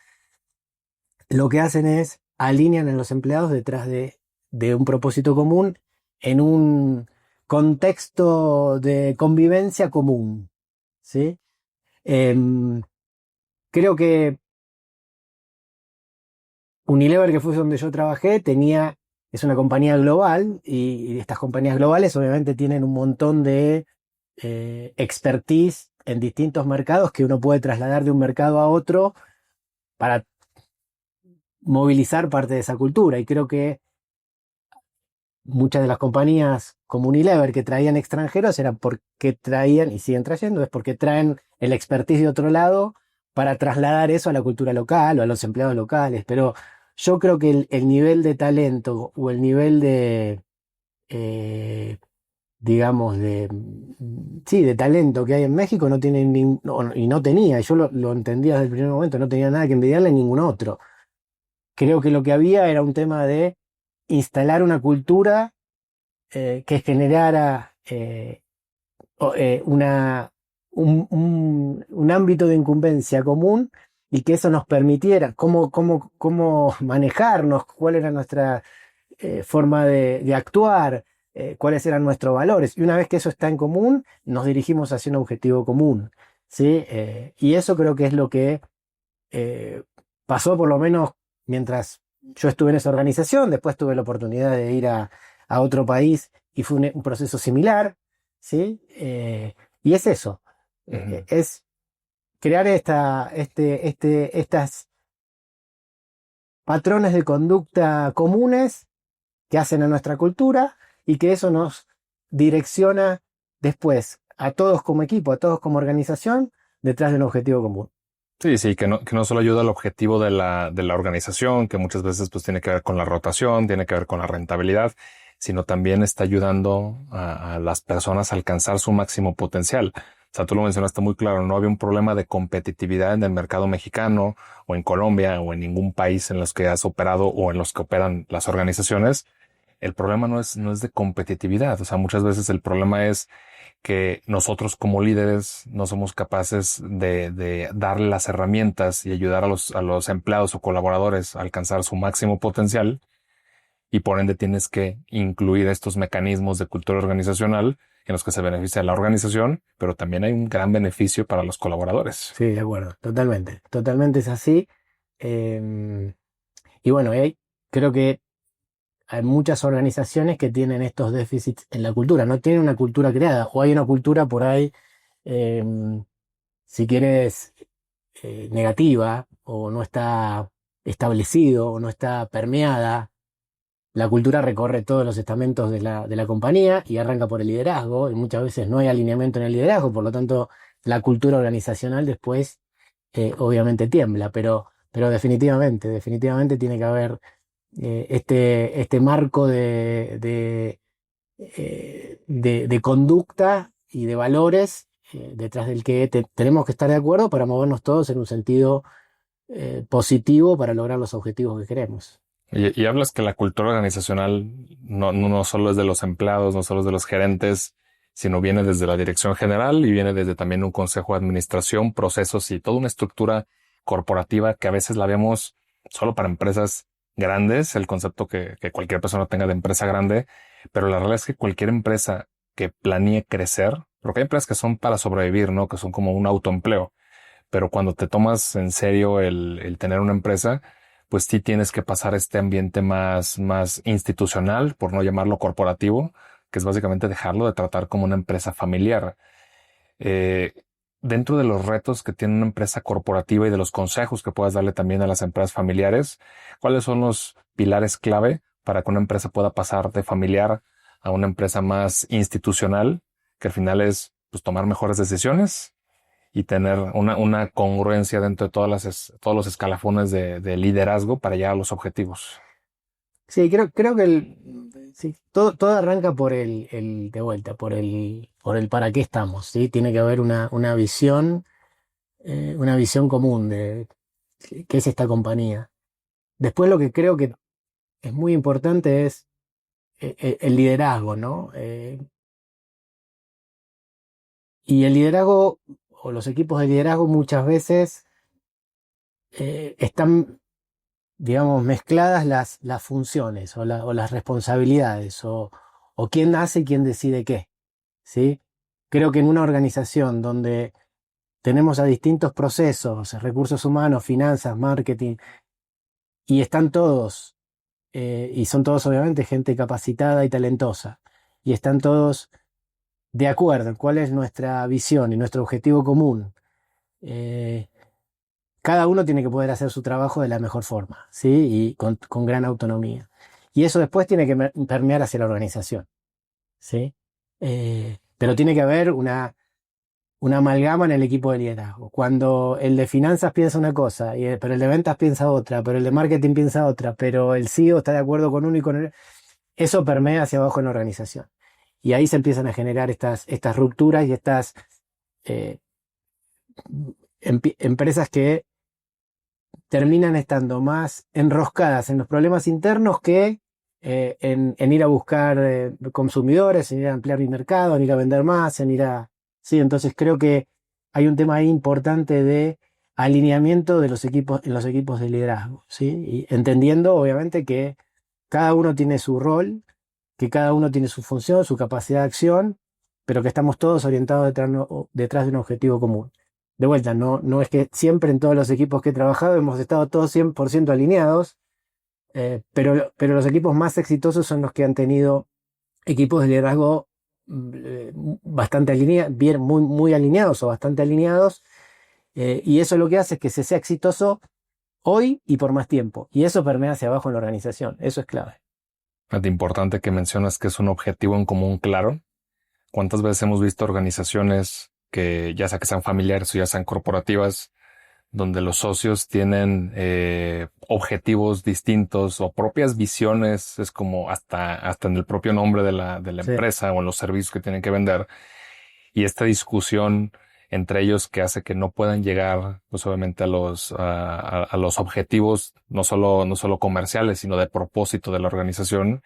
lo que hacen es alinean a los empleados detrás de un propósito común en un contexto de convivencia común. ¿Sí? Em, Creo que Unilever, que fue donde yo trabajé, es una compañía global y estas compañías globales obviamente tienen un montón de expertise en distintos mercados que uno puede trasladar de un mercado a otro para movilizar parte de esa cultura. Y creo que muchas de las compañías como Unilever que traían extranjeros eran porque traían, y siguen trayendo, es porque traen el expertise de otro lado para trasladar eso a la cultura local o a los empleados locales. Pero yo creo que el nivel de talento o el nivel eh, digamos, sí, de talento que hay en México no tiene y no tenía, y yo lo entendía desde el primer momento, no tenía nada que envidiarle a ningún otro. Creo que lo que había era un tema de instalar una cultura que generara un ámbito de incumbencia común y que eso nos permitiera cómo manejarnos, cuál era nuestra forma de actuar, cuáles eran nuestros valores. Y una vez que eso está en común, nos dirigimos hacia un objetivo común. ¿Sí? Y eso creo que es lo que pasó por lo menos mientras yo estuve en esa organización. Después tuve la oportunidad de ir a otro país y fue un proceso similar. ¿Sí? Y es eso, es crear estas patrones de conducta comunes que hacen a nuestra cultura y que eso nos direcciona después a todos como equipo, a todos como organización, detrás de un objetivo común. Sí, que no solo ayuda al objetivo de la organización, que muchas veces pues tiene que ver con la rotación, tiene que ver con la rentabilidad, sino también está ayudando a las personas a alcanzar su máximo potencial. O sea, tú lo mencionaste muy claro, no había un problema de competitividad en el mercado mexicano o en Colombia o en ningún país en los que has operado o en los que operan las organizaciones. El problema no es de competitividad. O sea, muchas veces el problema es que nosotros como líderes no somos capaces de darle las herramientas y ayudar a los empleados o colaboradores a alcanzar su máximo potencial, y por ende tienes que incluir estos mecanismos de cultura organizacional en los que se beneficia la organización, pero también hay un gran beneficio para los colaboradores. Sí, de acuerdo, totalmente. Totalmente es así. Eh, y bueno, creo que hay muchas organizaciones que tienen estos déficits en la cultura. No tienen una cultura creada, o hay una cultura por ahí, eh, si quieres, negativa, o no está establecido, o no está permeada. La cultura recorre todos los estamentos de la compañía y arranca por el liderazgo, y muchas veces no hay alineamiento en el liderazgo, por lo tanto, la cultura organizacional después obviamente tiembla, pero definitivamente tiene que haber este marco de conducta y de valores detrás del que tenemos que estar de acuerdo para movernos todos en un sentido positivo para lograr los objetivos que queremos. Y hablas que la cultura organizacional no solo es de los empleados, no solo es de los gerentes, sino viene desde la dirección general y viene desde también un consejo de administración, procesos y toda una estructura corporativa que a veces la vemos solo para empresas grandes, el concepto que cualquier persona tenga de empresa grande, pero la realidad es que cualquier empresa que planee crecer, porque hay empresas que son para sobrevivir, ¿no? Que son como un autoempleo, pero cuando te tomas en serio el tener una empresa, pues sí tienes que pasar este ambiente más institucional, por no llamarlo corporativo, que es básicamente dejarlo de tratar como una empresa familiar. Eh, Dentro de los retos que tiene una empresa corporativa y de los consejos que puedas darle también a las empresas familiares, ¿cuáles son los pilares clave para que una empresa pueda pasar de familiar a una empresa más institucional, que al final es pues tomar mejores decisiones y tener una congruencia dentro de todos los escalafones de liderazgo para llegar a los objetivos? Sí, creo que sí, todo arranca por de vuelta, por el para qué estamos, ¿sí? Tiene que haber una visión común de qué es esta compañía. Después lo que creo que es muy importante es el liderazgo, ¿no? Y el liderazgo, o los equipos de liderazgo muchas veces están, digamos, mezcladas las funciones o las responsabilidades o quién hace y quién decide qué, ¿sí? Creo que en una organización donde tenemos a distintos procesos, recursos humanos, finanzas, marketing, y están todos, y son todos obviamente gente capacitada y talentosa, y están todos de acuerdo en cuál es nuestra visión y nuestro objetivo común, eh, cada uno tiene que poder hacer su trabajo de la mejor forma, ¿sí? Y con gran autonomía. Y eso después tiene que permear hacia la organización, ¿sí? Pero tiene que haber una amalgama en el equipo de liderazgo. Cuando el de finanzas piensa una cosa, pero el de ventas piensa otra, pero el de marketing piensa otra, pero el CEO está de acuerdo con uno y con el... Eso permea hacia abajo en la organización. Y ahí se empiezan a generar estas rupturas y estas empresas que terminan estando más enroscadas en los problemas internos que en ir a buscar consumidores, en ir a ampliar mi mercado, en ir a vender más, en ir a... Sí, entonces creo que hay un tema ahí importante de alineamiento de los equipos, en los equipos de liderazgo, ¿sí? Y entendiendo, obviamente, que cada uno tiene su rol, que cada uno tiene su función, su capacidad de acción, pero que estamos todos orientados detrás de un objetivo común. De vuelta, no es que siempre en todos los equipos que he trabajado hemos estado todos 100% alineados, pero los equipos más exitosos son los que han tenido equipos de liderazgo bastante alineados, bien, muy alineados o bastante alineados, y eso lo que hace es que se sea exitoso hoy y por más tiempo, y eso permea hacia abajo en la organización, eso es clave. Es importante que mencionas que es un objetivo en común claro. ¿Cuántas veces hemos visto organizaciones que ya sea que sean familiares o ya sean corporativas, donde los socios tienen objetivos distintos o propias visiones? Es como hasta en el propio nombre de la Sí. empresa o en los servicios que tienen que vender. Y esta discusión entre ellos que hace que no puedan llegar, pues obviamente a los objetivos, no solo comerciales, sino de propósito de la organización,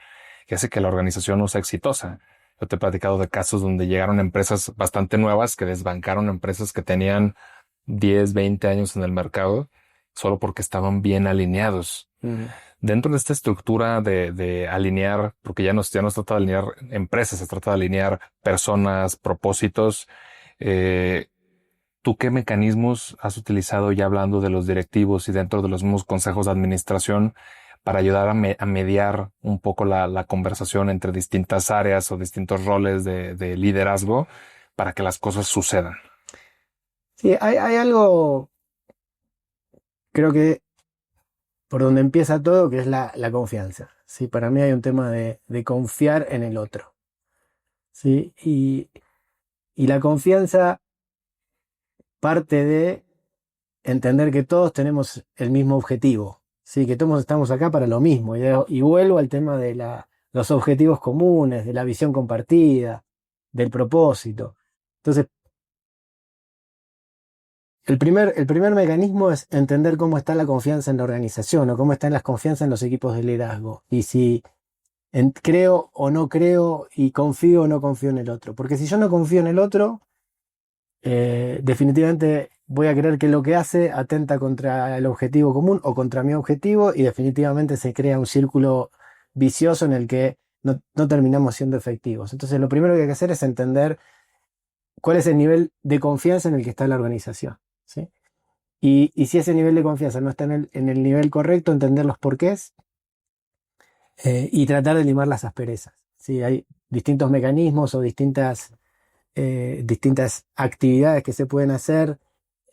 que hace que la organización no sea exitosa. Yo te he platicado de casos donde llegaron empresas bastante nuevas que desbancaron empresas que tenían 10, 20 años en el mercado solo porque estaban bien alineados. Dentro de esta estructura de alinear, porque ya no se trata de alinear empresas, se trata de alinear personas, propósitos. ¿Tú qué mecanismos has utilizado ya hablando de los directivos y dentro de los mismos consejos de administración para ayudar a mediar un poco la conversación entre distintas áreas o distintos roles de liderazgo para que las cosas sucedan? Sí, hay algo, creo que por donde empieza todo, que es la confianza. ¿Sí? Para mí hay un tema de confiar en el otro. ¿Sí? Y la confianza parte de entender que todos tenemos el mismo objetivo. ¿Sí? Que todos estamos acá para lo mismo. Y vuelvo al tema de los objetivos comunes, de la visión compartida, del propósito. Entonces, el primer mecanismo es entender cómo está la confianza en la organización o cómo están las confianzas en los equipos de liderazgo. Y si creo o no creo y confío o no confío en el otro. Porque si yo no confío en el otro, definitivamente voy a creer que lo que hace atenta contra el objetivo común o contra mi objetivo y definitivamente se crea un círculo vicioso en el que no terminamos siendo efectivos. Entonces lo primero que hay que hacer es entender cuál es el nivel de confianza en el que está la organización. ¿Sí? Y si ese nivel de confianza no está en el nivel correcto, entender los porqués y tratar de limar las asperezas. ¿Sí? Hay distintos mecanismos o distintas actividades que se pueden hacer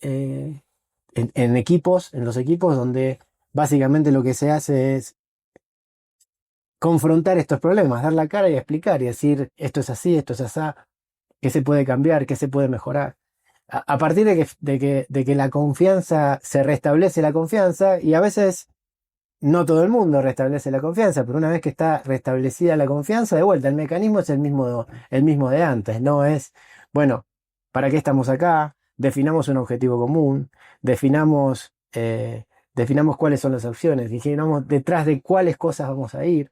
en los equipos, donde básicamente lo que se hace es confrontar estos problemas, dar la cara y explicar y decir esto es así, esto es así, qué se puede cambiar, qué se puede mejorar. A partir de que la confianza se restablece la confianza, y a veces no todo el mundo restablece la confianza, pero una vez que está restablecida la confianza, de vuelta, el mecanismo es el mismo de antes, no es, bueno, ¿para qué estamos acá? Definamos un objetivo común, definamos cuáles son las opciones, definamos detrás de cuáles cosas vamos a ir.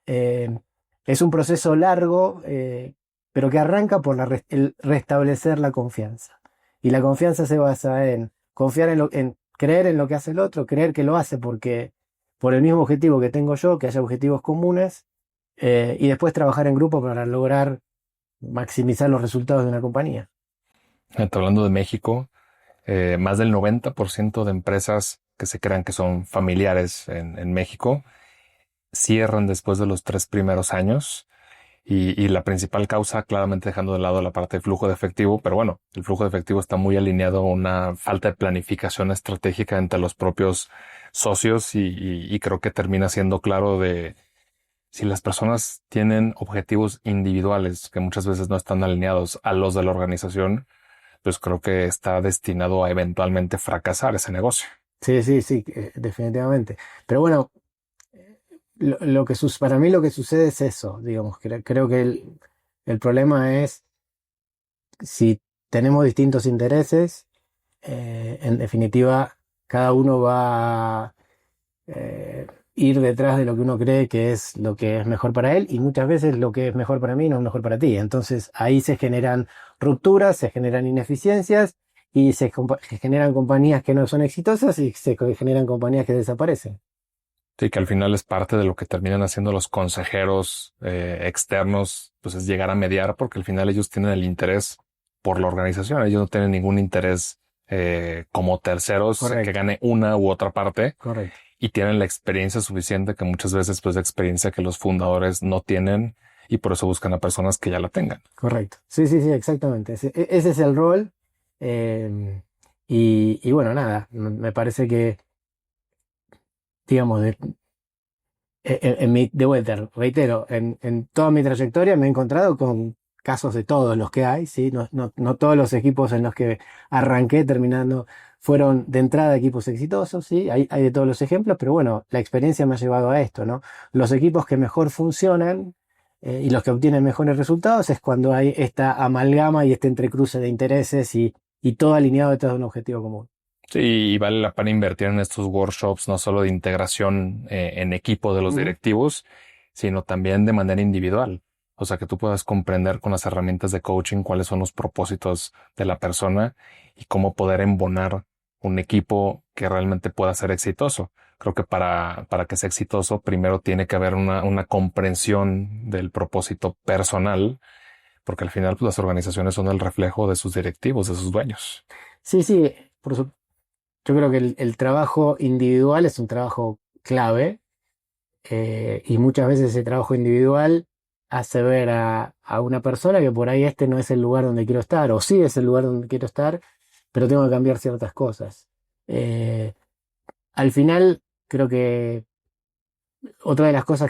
Es un proceso largo, pero que arranca por el restablecer la confianza. Y la confianza se basa en confiar en creer en lo que hace el otro, creer que lo hace por el mismo objetivo que tengo yo, que haya objetivos comunes, y después trabajar en grupo para lograr maximizar los resultados de una compañía. Hablando de México, más del 90% de empresas que se crean que son familiares en México cierran después de los 3 primeros años. Y la principal causa, claramente dejando de lado la parte de flujo de efectivo, pero bueno, el flujo de efectivo está muy alineado a una falta de planificación estratégica entre los propios socios y creo que termina siendo claro de si las personas tienen objetivos individuales que muchas veces no están alineados a los de la organización, pues creo que está destinado a eventualmente fracasar ese negocio. Sí, definitivamente. Pero bueno, para mí lo que sucede es eso, digamos. Creo que el problema es si tenemos distintos intereses, en definitiva, cada uno va a ir detrás de lo que uno cree que es lo que es mejor para él, y muchas veces lo que es mejor para mí no es mejor para ti. Entonces ahí se generan rupturas, se generan ineficiencias y se generan compañías que no son exitosas y se generan compañías que desaparecen. Sí, que al final es parte de lo que terminan haciendo los consejeros externos, pues es llegar a mediar, porque al final ellos tienen el interés por la organización. Ellos no tienen ningún interés como terceros Correcto. que gane una u otra parte. Correcto. Y tienen la experiencia suficiente, que muchas veces pues la experiencia que los fundadores no tienen, y por eso buscan a personas que ya la tengan. Correcto. Sí, exactamente. Ese es el rol. Y bueno, nada, me parece que, digamos, de vuelta, reitero, en toda mi trayectoria me he encontrado con casos de todos los que hay, ¿sí? No todos los equipos en los que arranqué terminando fueron de entrada equipos exitosos, ¿sí? Hay de todos los ejemplos, pero bueno, la experiencia me ha llevado a esto, ¿no? Los equipos que mejor funcionan y los que obtienen mejores resultados es cuando hay esta amalgama y este entrecruce de intereses y todo alineado detrás de un objetivo común. Sí, y vale la pena invertir en estos workshops, no solo de integración en equipo de los directivos, sino también de manera individual. O sea, que tú puedas comprender con las herramientas de coaching cuáles son los propósitos de la persona y cómo poder embonar un equipo que realmente pueda ser exitoso. Creo que para que sea exitoso, primero tiene que haber una comprensión del propósito personal, porque al final pues, las organizaciones son el reflejo de sus directivos, de sus dueños. Sí, yo creo que el trabajo individual es un trabajo clave y muchas veces ese trabajo individual hace ver a una persona que por ahí este no es el lugar donde quiero estar, o sí es el lugar donde quiero estar, pero tengo que cambiar ciertas cosas. Al final, creo que una de las cosas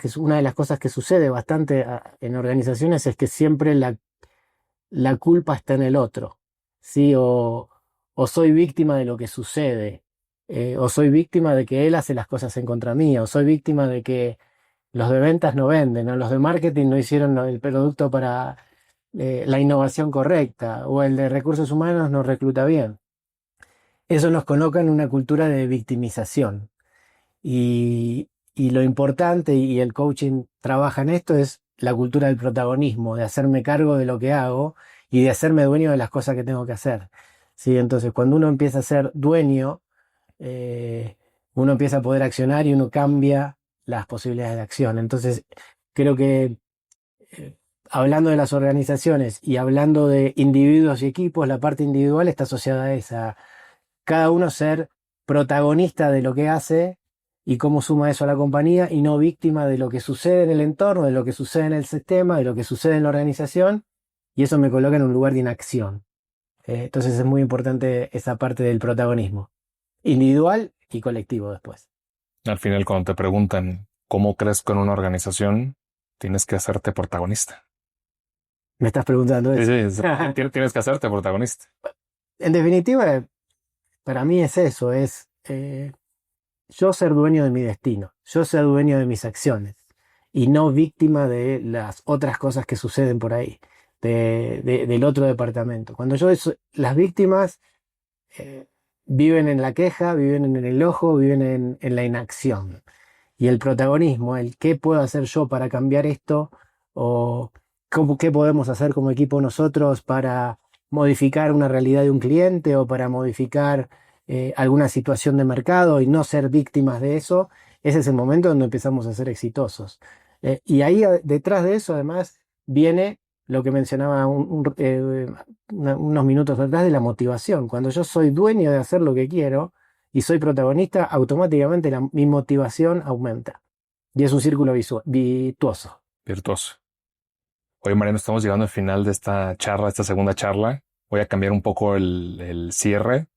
que sucede bastante en organizaciones es que siempre la culpa está en el otro, ¿sí? O soy víctima de lo que sucede, o soy víctima de que él hace las cosas en contra mía, o soy víctima de que los de ventas no venden, o los de marketing no hicieron el producto para la innovación correcta, o el de recursos humanos no recluta bien. Eso nos coloca en una cultura de victimización. Y lo importante, y el coaching trabaja en esto, es la cultura del protagonismo, de hacerme cargo de lo que hago y de hacerme dueño de las cosas que tengo que hacer. ¿Sí? Entonces, cuando uno empieza a ser dueño, uno empieza a poder accionar y uno cambia las posibilidades de acción. Entonces, creo que hablando de las organizaciones y hablando de individuos y equipos, la parte individual está asociada a esa. Cada uno ser protagonista de lo que hace y cómo suma eso a la compañía y no víctima de lo que sucede en el entorno, de lo que sucede en el sistema, de lo que sucede en la organización, y eso me coloca en un lugar de inacción. Entonces es muy importante esa parte del protagonismo, individual y colectivo después. Al final, cuando te preguntan cómo crezco en una organización, tienes que hacerte protagonista. ¿Me estás preguntando eso? Tienes que hacerte protagonista. En definitiva, para mí es eso, es yo ser dueño de mi destino, yo ser dueño de mis acciones y no víctima de las otras cosas que suceden por ahí, del otro departamento. Cuando las víctimas viven en la queja, viven en el enojo, viven en la inacción. Y el protagonismo, el qué puedo hacer yo para cambiar esto o qué podemos hacer como equipo nosotros para modificar una realidad de un cliente o para modificar alguna situación de mercado y no ser víctimas de eso, ese es el momento donde empezamos a ser exitosos. Y ahí detrás de eso además viene lo que mencionaba unos minutos atrás de la motivación. Cuando yo soy dueño de hacer lo que quiero y soy protagonista, automáticamente mi motivación aumenta. Y es un círculo virtuoso. Virtuoso. Oye, Mariano, estamos llegando al final de esta charla, esta segunda charla. Voy a cambiar un poco el cierre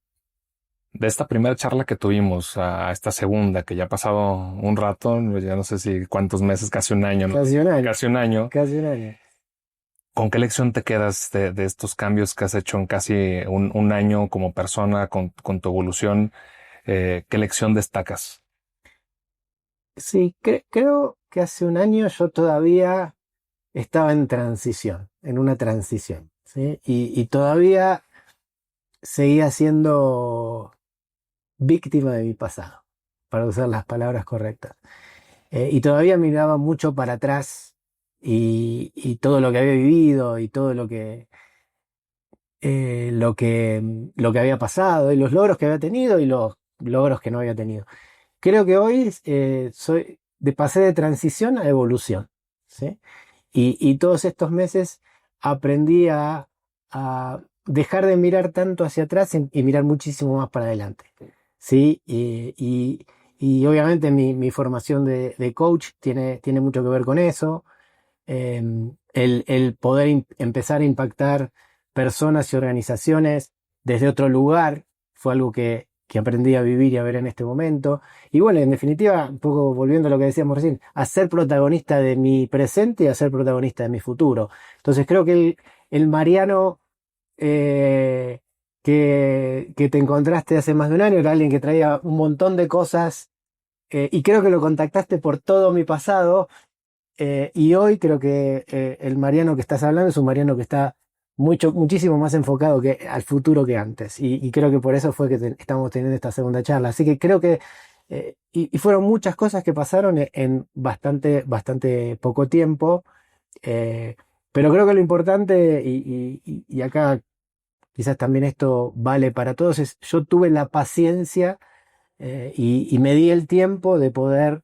de esta primera charla que tuvimos a esta segunda, que ya ha pasado un rato, ya no sé si cuántos meses, casi un año, ¿no? Casi un año. Casi un año. Casi un año. ¿Con qué lección te quedas de estos cambios que has hecho en casi un año como persona, con tu evolución? ¿Qué lección destacas? Sí, creo que hace un año yo todavía estaba en transición, en una transición, ¿sí? Y todavía seguía siendo víctima de mi pasado, para usar las palabras correctas. Y todavía miraba mucho para atrás y todo lo que había vivido y todo lo que había pasado y los logros que había tenido y los logros que no había tenido. Creo que hoy pasé de transición a evolución, ¿sí? Y todos estos meses aprendí a dejar de mirar tanto hacia atrás y mirar muchísimo más para adelante, ¿sí? Y obviamente mi formación de coach tiene mucho que ver con eso. El poder empezar a impactar personas y organizaciones desde otro lugar fue algo que que aprendí a vivir y a ver en este momento. Y bueno, en definitiva, un poco volviendo a lo que decíamos recién, a ser protagonista de mi presente y a ser protagonista de mi futuro. Entonces creo que el Mariano que te encontraste hace más de un año era alguien que traía un montón de cosas y creo que lo contactaste por todo mi pasado. Y hoy creo que el Mariano que estás hablando es un Mariano que está muchísimo más enfocado al futuro que antes. Y creo que por eso fue que estamos teniendo esta segunda charla. Así que creo que, y fueron muchas cosas que pasaron en bastante poco tiempo. Pero creo que lo importante, y acá quizás también esto vale para todos, es yo tuve la paciencia y me di el tiempo de poder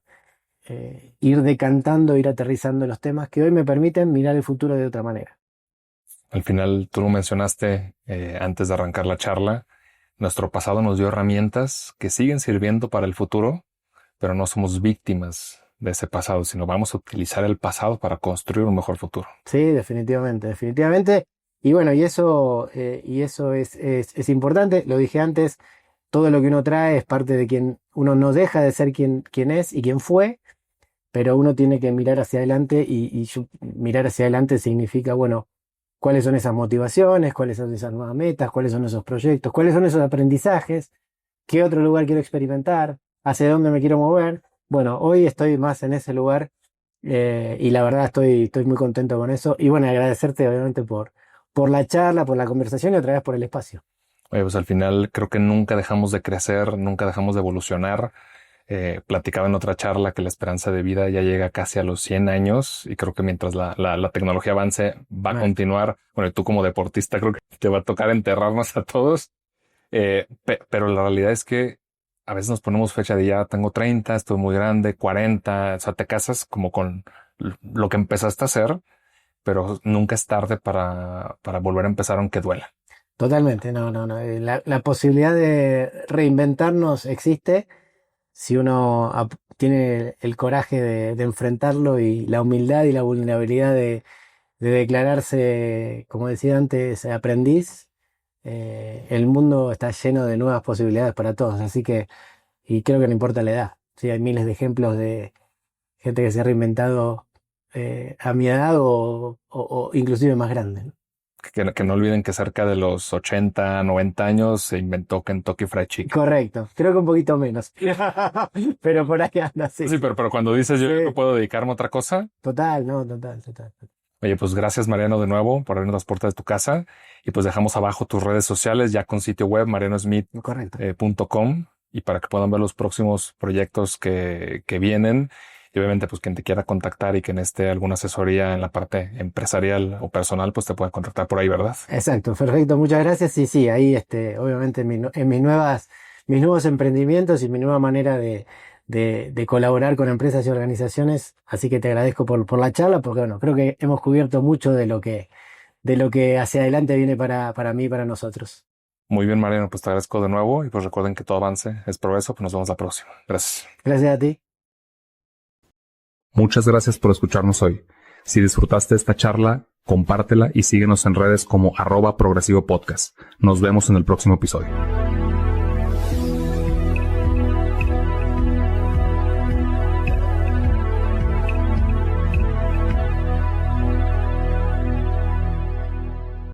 ir decantando, ir aterrizando los temas que hoy me permiten mirar el futuro de otra manera. Al final, tú lo mencionaste antes de arrancar la charla, nuestro pasado nos dio herramientas que siguen sirviendo para el futuro, pero no somos víctimas de ese pasado, sino vamos a utilizar el pasado para construir un mejor futuro. Sí, definitivamente. Y bueno, y eso es importante, lo dije antes, todo lo que uno trae es parte de quien uno no deja de ser quien es y quien fue, pero uno tiene que mirar hacia adelante y mirar hacia adelante significa, bueno, cuáles son esas motivaciones, cuáles son esas nuevas metas, cuáles son esos proyectos, cuáles son esos aprendizajes, qué otro lugar quiero experimentar, hacia dónde me quiero mover. Bueno, hoy estoy más en ese lugar y la verdad estoy muy contento con eso. Y bueno, agradecerte obviamente por la charla, por la conversación y otra vez por el espacio. Oye, pues al final creo que nunca dejamos de crecer, nunca dejamos de evolucionar. Platicaba en otra charla que la esperanza de vida ya llega casi a los 100 años y creo que mientras la tecnología avance va a continuar. Bueno, y tú como deportista creo que te va a tocar enterrarnos a todos. Pero la realidad es que a veces nos ponemos fecha de ya tengo 30, estoy muy grande, 40, o sea, te casas como con lo que empezaste a hacer, pero nunca es tarde para volver a empezar aunque duela. Totalmente, no. La posibilidad de reinventarnos existe si uno tiene el coraje de enfrentarlo y la humildad y la vulnerabilidad de declararse, como decía antes, aprendiz. El mundo está lleno de nuevas posibilidades para todos, así que, y creo que no importa la edad. Sí, hay miles de ejemplos de gente que se ha reinventado a mi edad o inclusive más grande, ¿no? Que no olviden que cerca de los 80, 90 años se inventó Kentucky Fried Chicken. Correcto, creo que un poquito menos, pero por ahí anda, sí. Sí, pero cuando dices yo no puedo dedicarme a otra cosa. Total. Oye, pues gracias Mariano de nuevo por abrirnos las puertas de tu casa y pues dejamos abajo tus redes sociales ya con sitio web marianosmith.com y para que puedan ver los próximos proyectos que vienen. Y obviamente, pues quien te quiera contactar y que necesite alguna asesoría en la parte empresarial o personal, pues te pueden contactar por ahí, ¿verdad? Exacto, perfecto, muchas gracias. Y sí, ahí obviamente en mis nuevos emprendimientos y mi nueva manera de colaborar con empresas y organizaciones. Así que te agradezco por la charla, porque bueno, creo que hemos cubierto mucho de lo que hacia adelante viene para mí y para nosotros. Muy bien, Mariano, pues te agradezco de nuevo y pues recuerden que todo avance es progreso, pues nos vemos la próxima. Gracias. Gracias a ti. Muchas gracias por escucharnos hoy. Si disfrutaste esta charla, compártela y síguenos en redes como @progresivopodcast. Nos vemos en el próximo episodio.